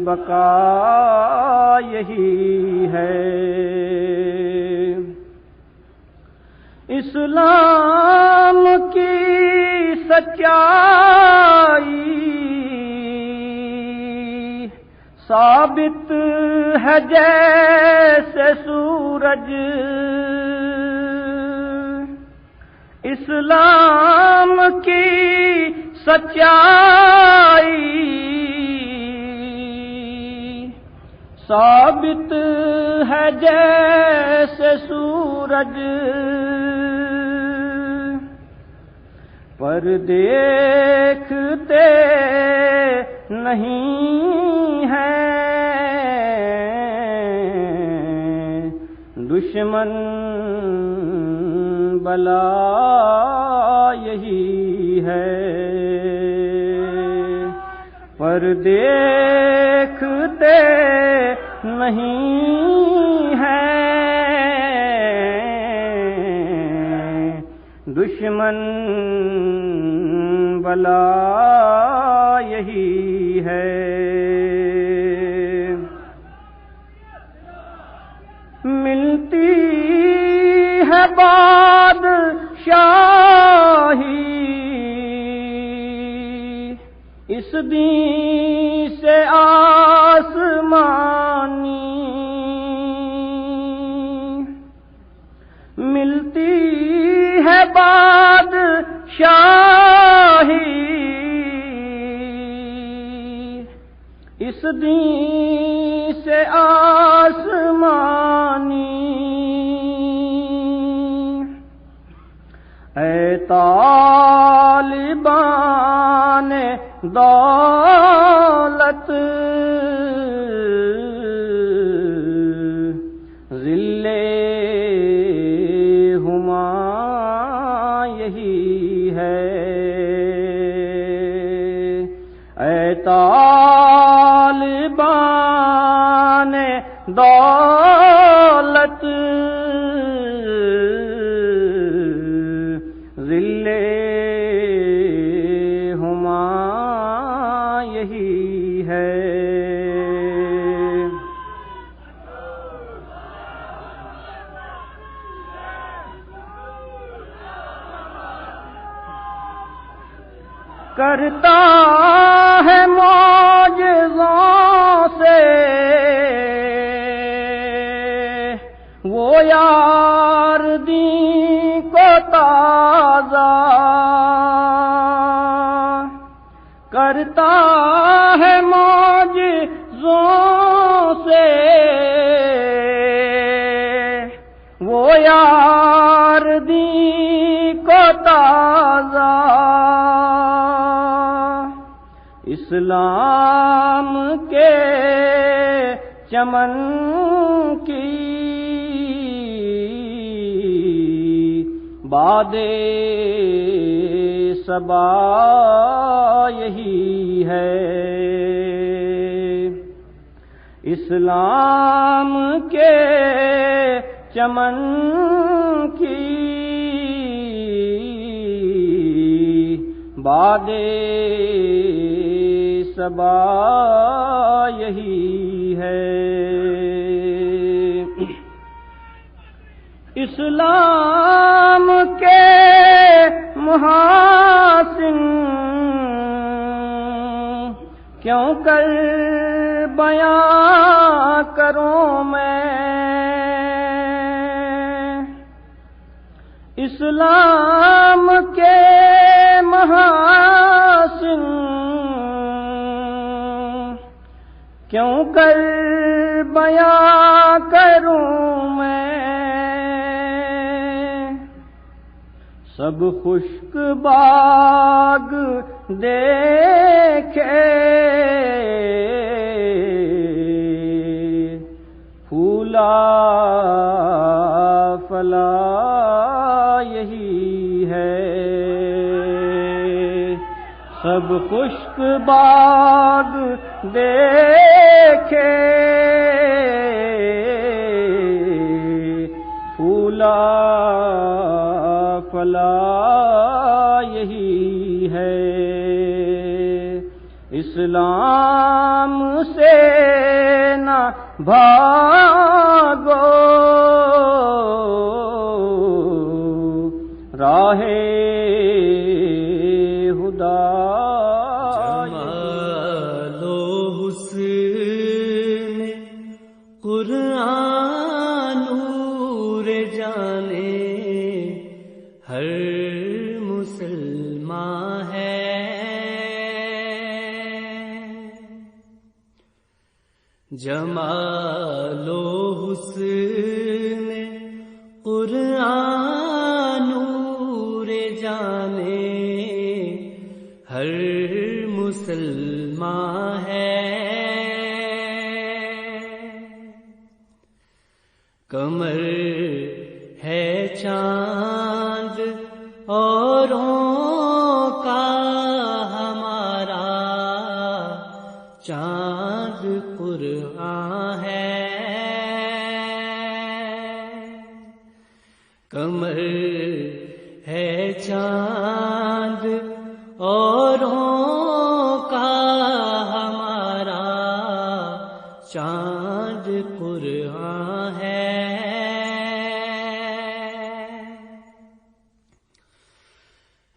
بقا یہی ہے۔ اسلام کی سچائی ثابت ہے جیسے سورج، اسلام کی سچائی ثابت ہے جیسے سورج، پر دیکھتے نہیں ہیں دشمن بلا یہی ہے، پر دیکھتے نہیں ہیں دشمن بلا یہی ہے۔ ملتی ہے بادشاہی اس دین سے آسمانی، ملتی ہے بادشاہی اس دین سے آسمانی، اے طالبان دولت ذل ہما یہی ہے، اے طالبان دولت ذل ہما یہی ہے۔ کرتا ہے معجزوں سے وہ یار دین کو تازہ، کرتا ہے معجزوں سے وہ یار دین کو تازہ، اسلام کے چمن کی باد صبا یہی ہے، اسلام کے چمن کی باد صبا یہی ہے۔ اسلام کے محاسن کیوں کر بیاں کروں میں، اسلام کے محاسن کیوں کر بیاں کروں میں، سب خشک باغ دیکھے پھولا فلا یہی ہے، سب خشک باغ دیکھے پھولا فلا یہی ہے، اسلام سے نہ بھاگو راہ خدا، جمال و حسن قرآن نور جانے ہر مسلمان ہے، جمال و حسن قرآن نور جانے ہر مسلمان ہے، کمر ہے چاند اوروں کا ہمارا چاند قرآن ہے، کمر ہے چاند اوروں کا ہمارا چاند قرآن ہے،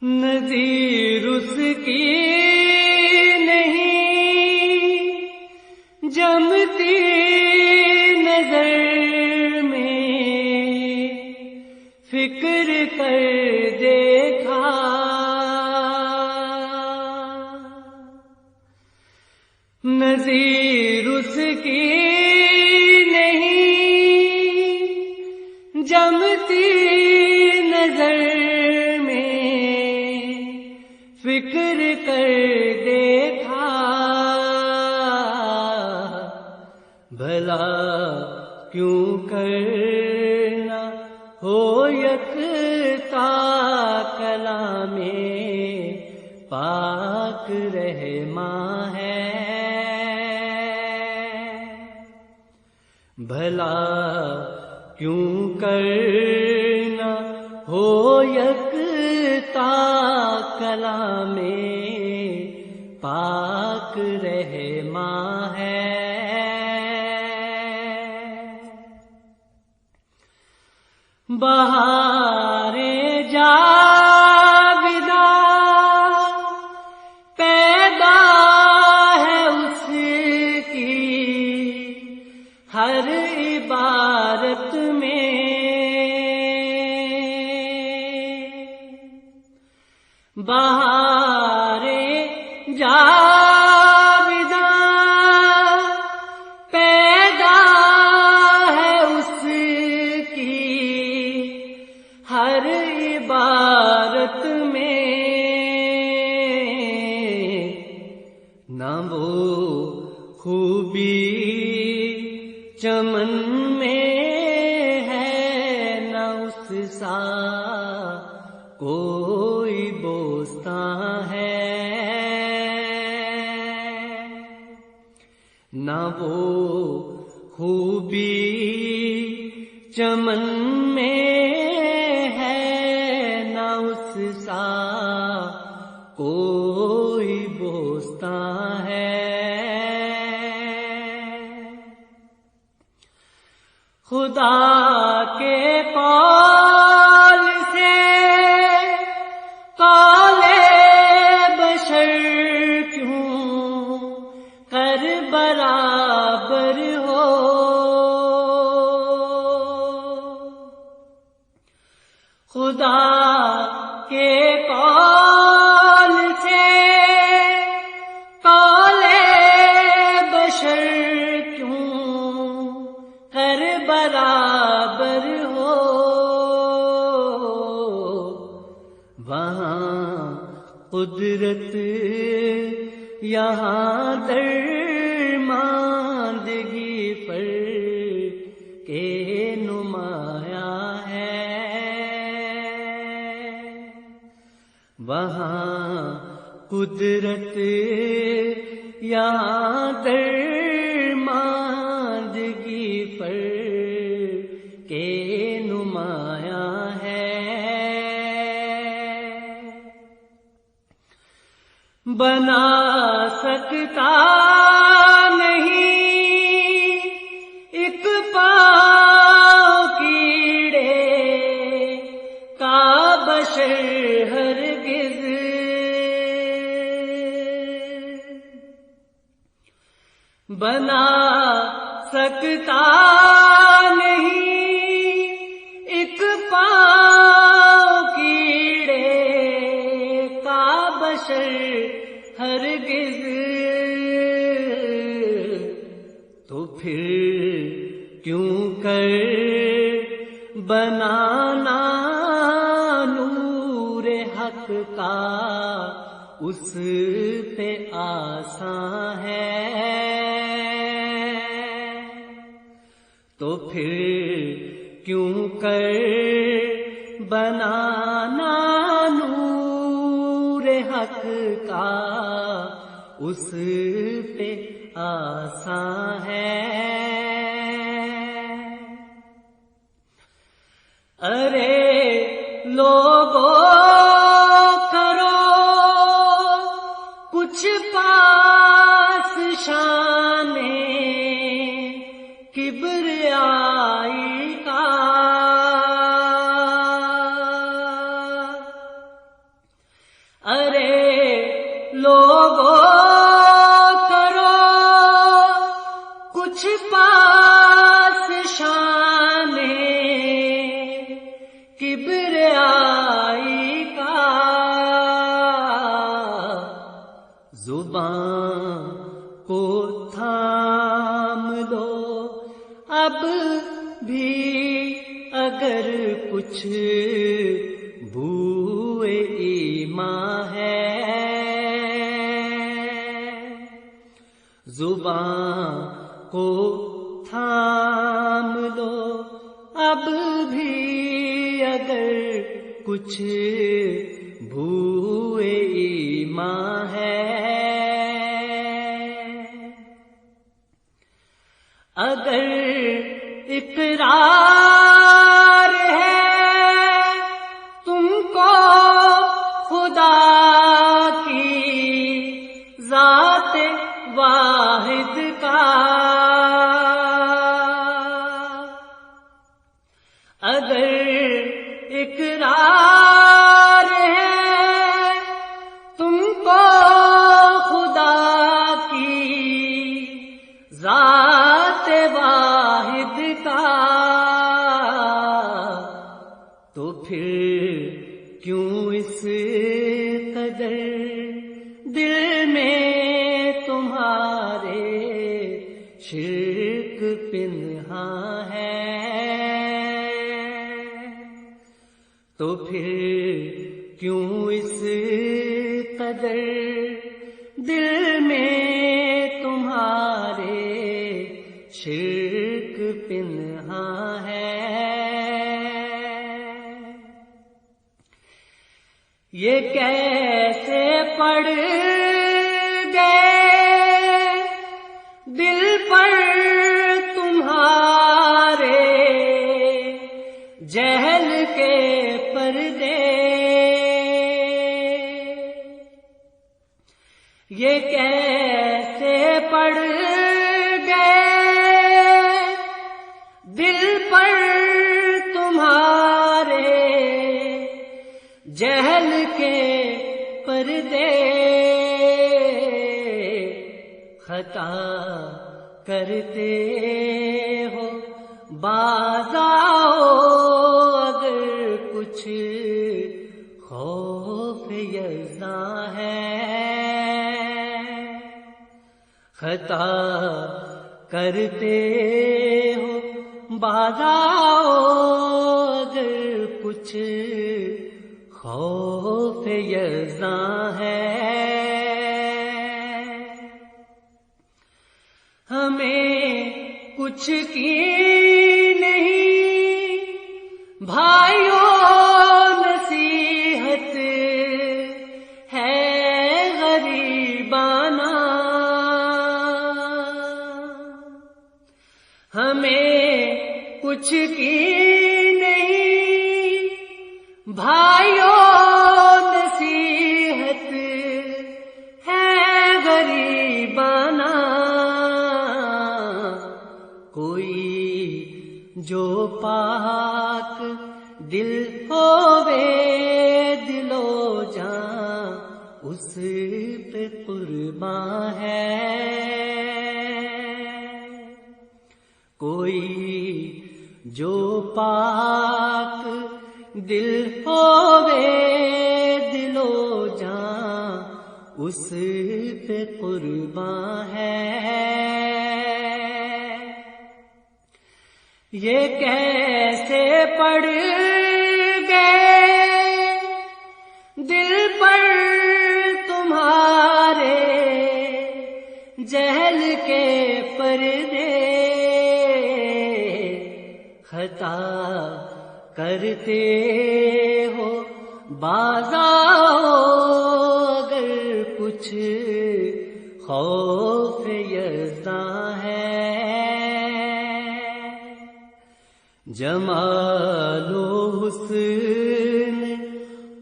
نظیر اس کی نہیں جمتی نظر میں، فکر کر دیکھا نظیر اس کی نہیں جمتی نظر میں، فکر کر دے بھلا کیوں کرنا ہو یکتا کلام پاک رحماں ہے، بھلا کیوں کرنا ہو یکتا کلام پاک رحماں ہے، بہار جاویداں پیدا ہے اس کی ہر عبارت میں، بہار جاویداں پیدا ہے اس کی ہر عبارت میں، نہ وہ خوبی چمن میں ہے، نہ اس سا کوئی بوستان ہے، نہ وہ خوبی چمن میں ہے، نہ اس سا کوئی بوستان ہے، خدا کے قول سے قول بشر کیوں کر برابر ہو، خدا کے قول سے قول بشر کیوں کر برابر ہو، وہاں قدرت یہاں درماندگی پر کے نمایاں ہے، وہاں قدرت یہاں درماندگی پر کے نمایاں ہے، بنا سکتا نہیں ایک پاؤں کیڑے کا بشر ہرگز، بنا سکتا نہیں ایک پاؤں کیڑے کا بشر ہرگز، تو پھر کیوں کر بنانا نور حق کا اس پہ آسان ہے، تو پھر کیوں کر بنانا نور حق کا اس پہ آسان ہے، ارے لوگوں کرو کچھ پاس شان کبریائی کا، ارے لوگوں کرو کچھ پاس شان کبریائی کا، زبان کو تھام لو اب بھی اگر کچھ بوئے ایمان ہے، زبان کو تھام اگر کچھ بھوئے ایمان ہے، اگر اقرار ہے تم کو خدا کی ذات واحد کا، اگر اقرار ہے تم کو خدا کی ذات واحد کا، تو پھر کیوں اس قدر دل میں تمہارے شرک پنہاں ہے، تو پھر کیوں اس قدر دل میں تمہارے شرک پنہاں ہے؟ یہ کیسے پڑ گئے دل پر تمہارے جہل کے پردے، یہ کیسے پڑ گئے دل پر تمہارے جہل کے پردے، خطا کرتے ہو باز آؤ اگر کچھ خوف یزداں ہے، خطا کرتے ہو باز آؤ اگر کچھ خوف یزداں ہے، ہمیں کچھ کی نہیں بھائیوں نصیحت ہے غریبانہ، ہمیں کچھ کی نہیں بھائیوں نصیحت ہے غریبانہ، کوئی جو پاک دل ہووے دل و جاں اس پہ قرباں ہے، کوئی جو پاک دل ہووے دل و جاں اس پہ قرباں ہے، یہ کیسے پڑ گئے دل پر تمہارے جہل کے پردے، خطا کرتے ہو باز آؤ اگر کچھ خوف یزداں ہے، جمال و حسن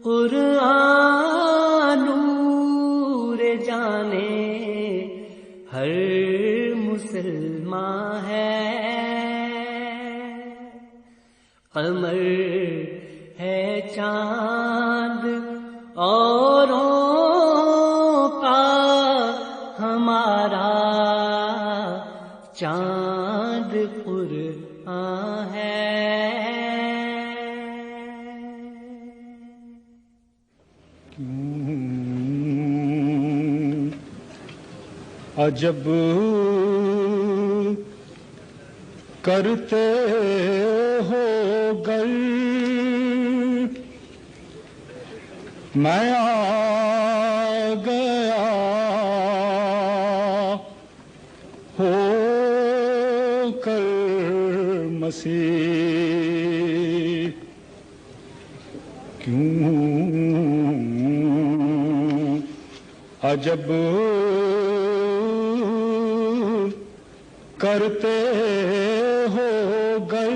قرآن نور جانے ہر مسلمان ہے، قمر ہے چاند اوروں کا ہمارا چاند قرآن ہے۔ عجب کرتے ہو گر میں آ گیا ہو کر مسیح کیوں عجب کرتے ہو گر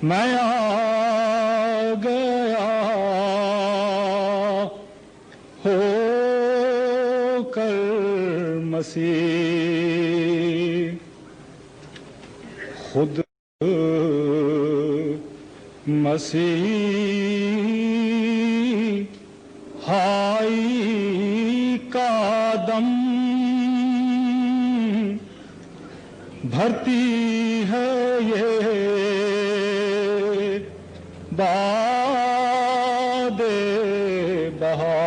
میں آ گیا ہو کر مسیح خود مسیح ہائی کا دم بھرتی ہے یہ باد بہار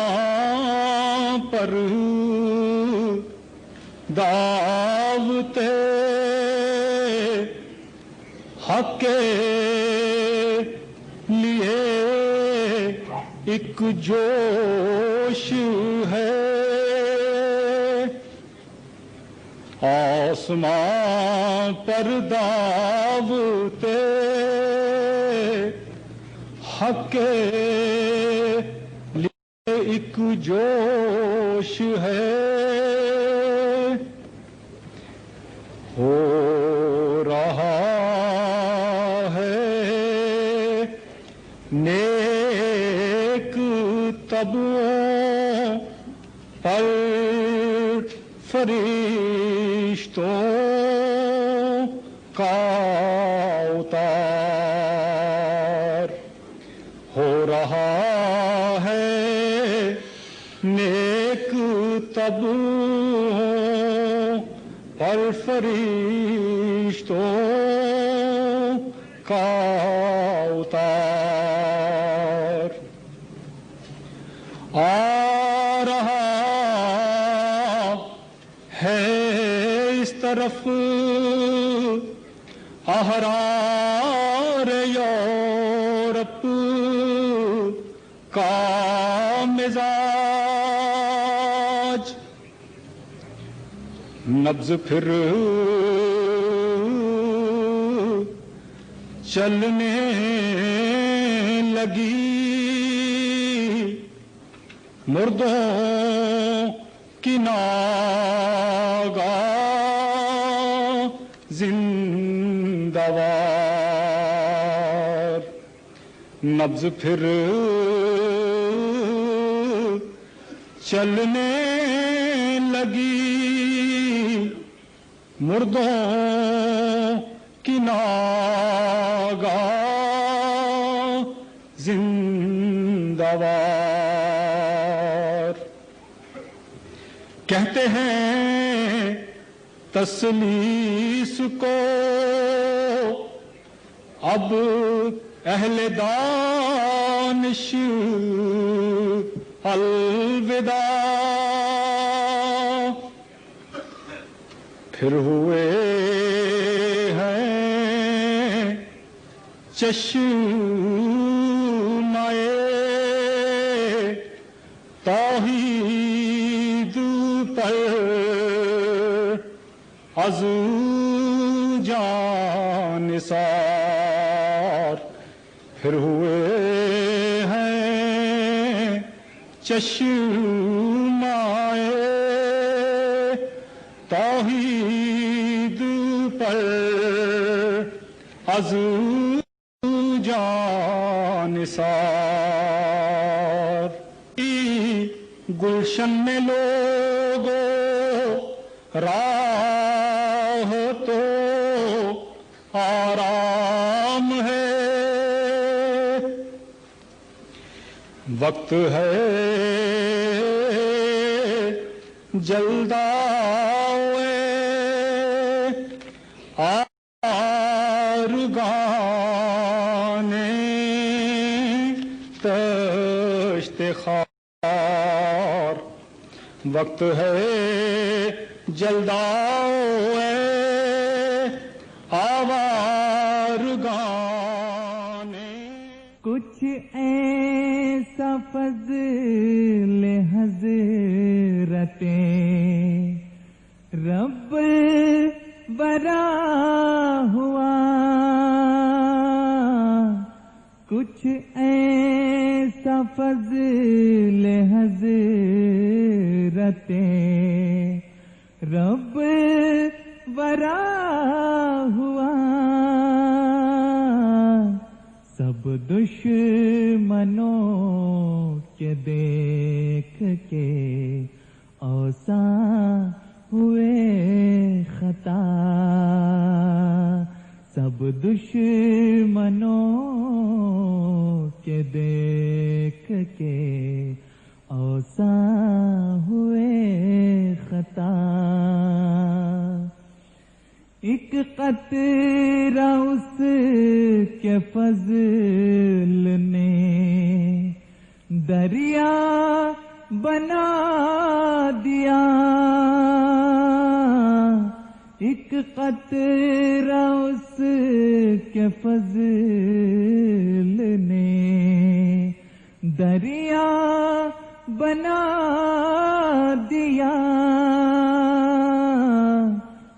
آسمان پر دعوتے حق کے لیے ایک جوش ہے آسمان پر دعوتے حق کے لیے ایک جوش ہے ہو رہا ہے نیک طبعوں پر فرشتوں کا اتار ہو رہا ہے نیک طبعوں پر فرشتوں کا اتار آ رہا ہے اس طرف احرار یورپ کا مزاج نبض پھر چلنے لگی مردوں کی ناگاہ زندہ وار نبض پھر چلنے لگی مردوں کی ناگاہ زندہ وار کہتے ہیں تسلیس کو اب اہل دانش الوداع پھر ہوئے ہیں چشمائے توحید پر از جان نثار پھر ہوئے ہیں چشمائے توحید پر از جان نثار گلشن میں لوگوں راہ تو آرام ہے وقت ہے جلدائے آرگانے تشت خار وقت ہے جلدائے آوارگانے کچھ ایسا فضل حضرتیں رب برا ہوا کچھ ایسا فضل حضرت رب برا ہوا سب دشمنوں کے دیکھ کے اوسا ہوئے خطا سب دشمنوں کے دیکھ کے اوسا ہوئے خطا ایک قطرہ اس کے فضل نے دریا بنا دیا ایک قطرہ اس کے فضل نے دریا بنا دیا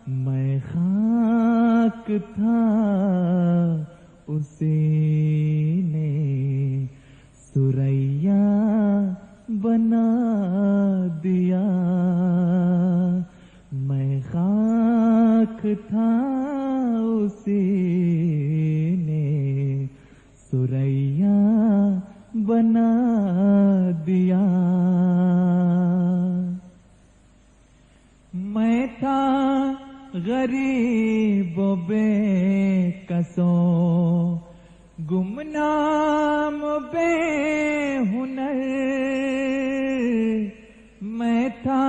میں خاک تھا اسی نے سریا بنا دیا میں خاک تھا اسی نے سریا بنا دیا میں تھا غریب و بے کسوں گمنام بے ہنر میں تھا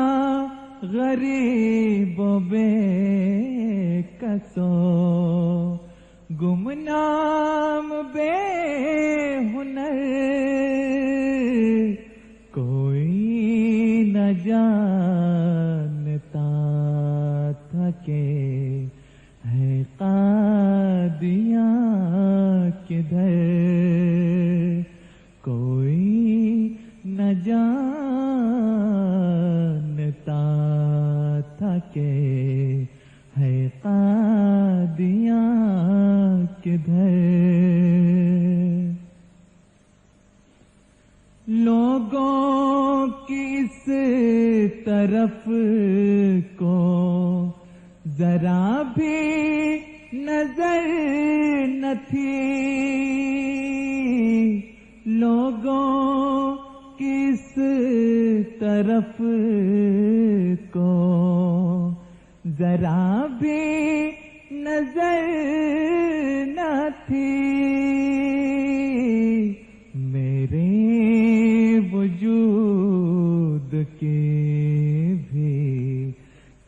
غریب و بے کسوں گمنام بے ہنر کوئی نہ جانتا تھا کہ ہے قادیاں کدھر کوئی نہ جانتا تھا کہ ہے قادیاں کدھر لوگوں کی اس طرف کو ذرا بھی نظر نہ تھی لوگوں کی اس طرف کو ذرا بھی نظر نہ تھی میرے وجود کی بھی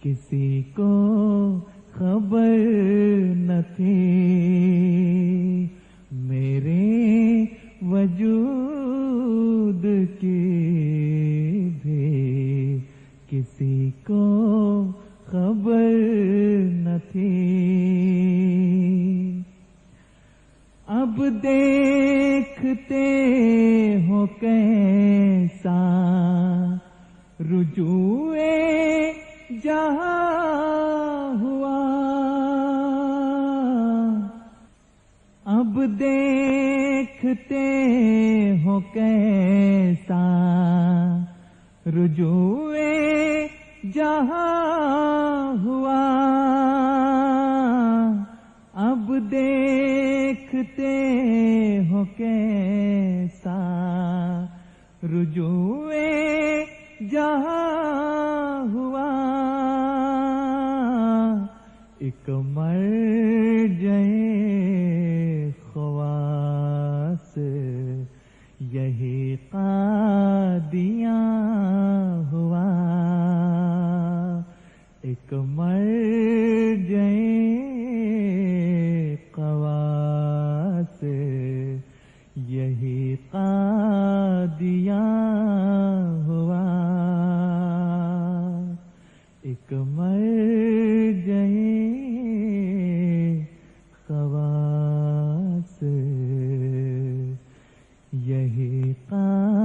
کسی کو خبر نہ تھی میرے وجود کی بھی کسی کو خبر نہ تھی اب دیکھتے ہو کیسا رجوع جہاں ہوا اب دیکھتے ہو کیسا رجوع جہاں ہوا اب دیکھتے ہو کیسا رجوع جہاں ہوا ایک مرجع خواص یہی قادیاں ہوا ایک مرجع خواص یہی قادیاں ہوا ایک مرجع خواص یہی قادیاں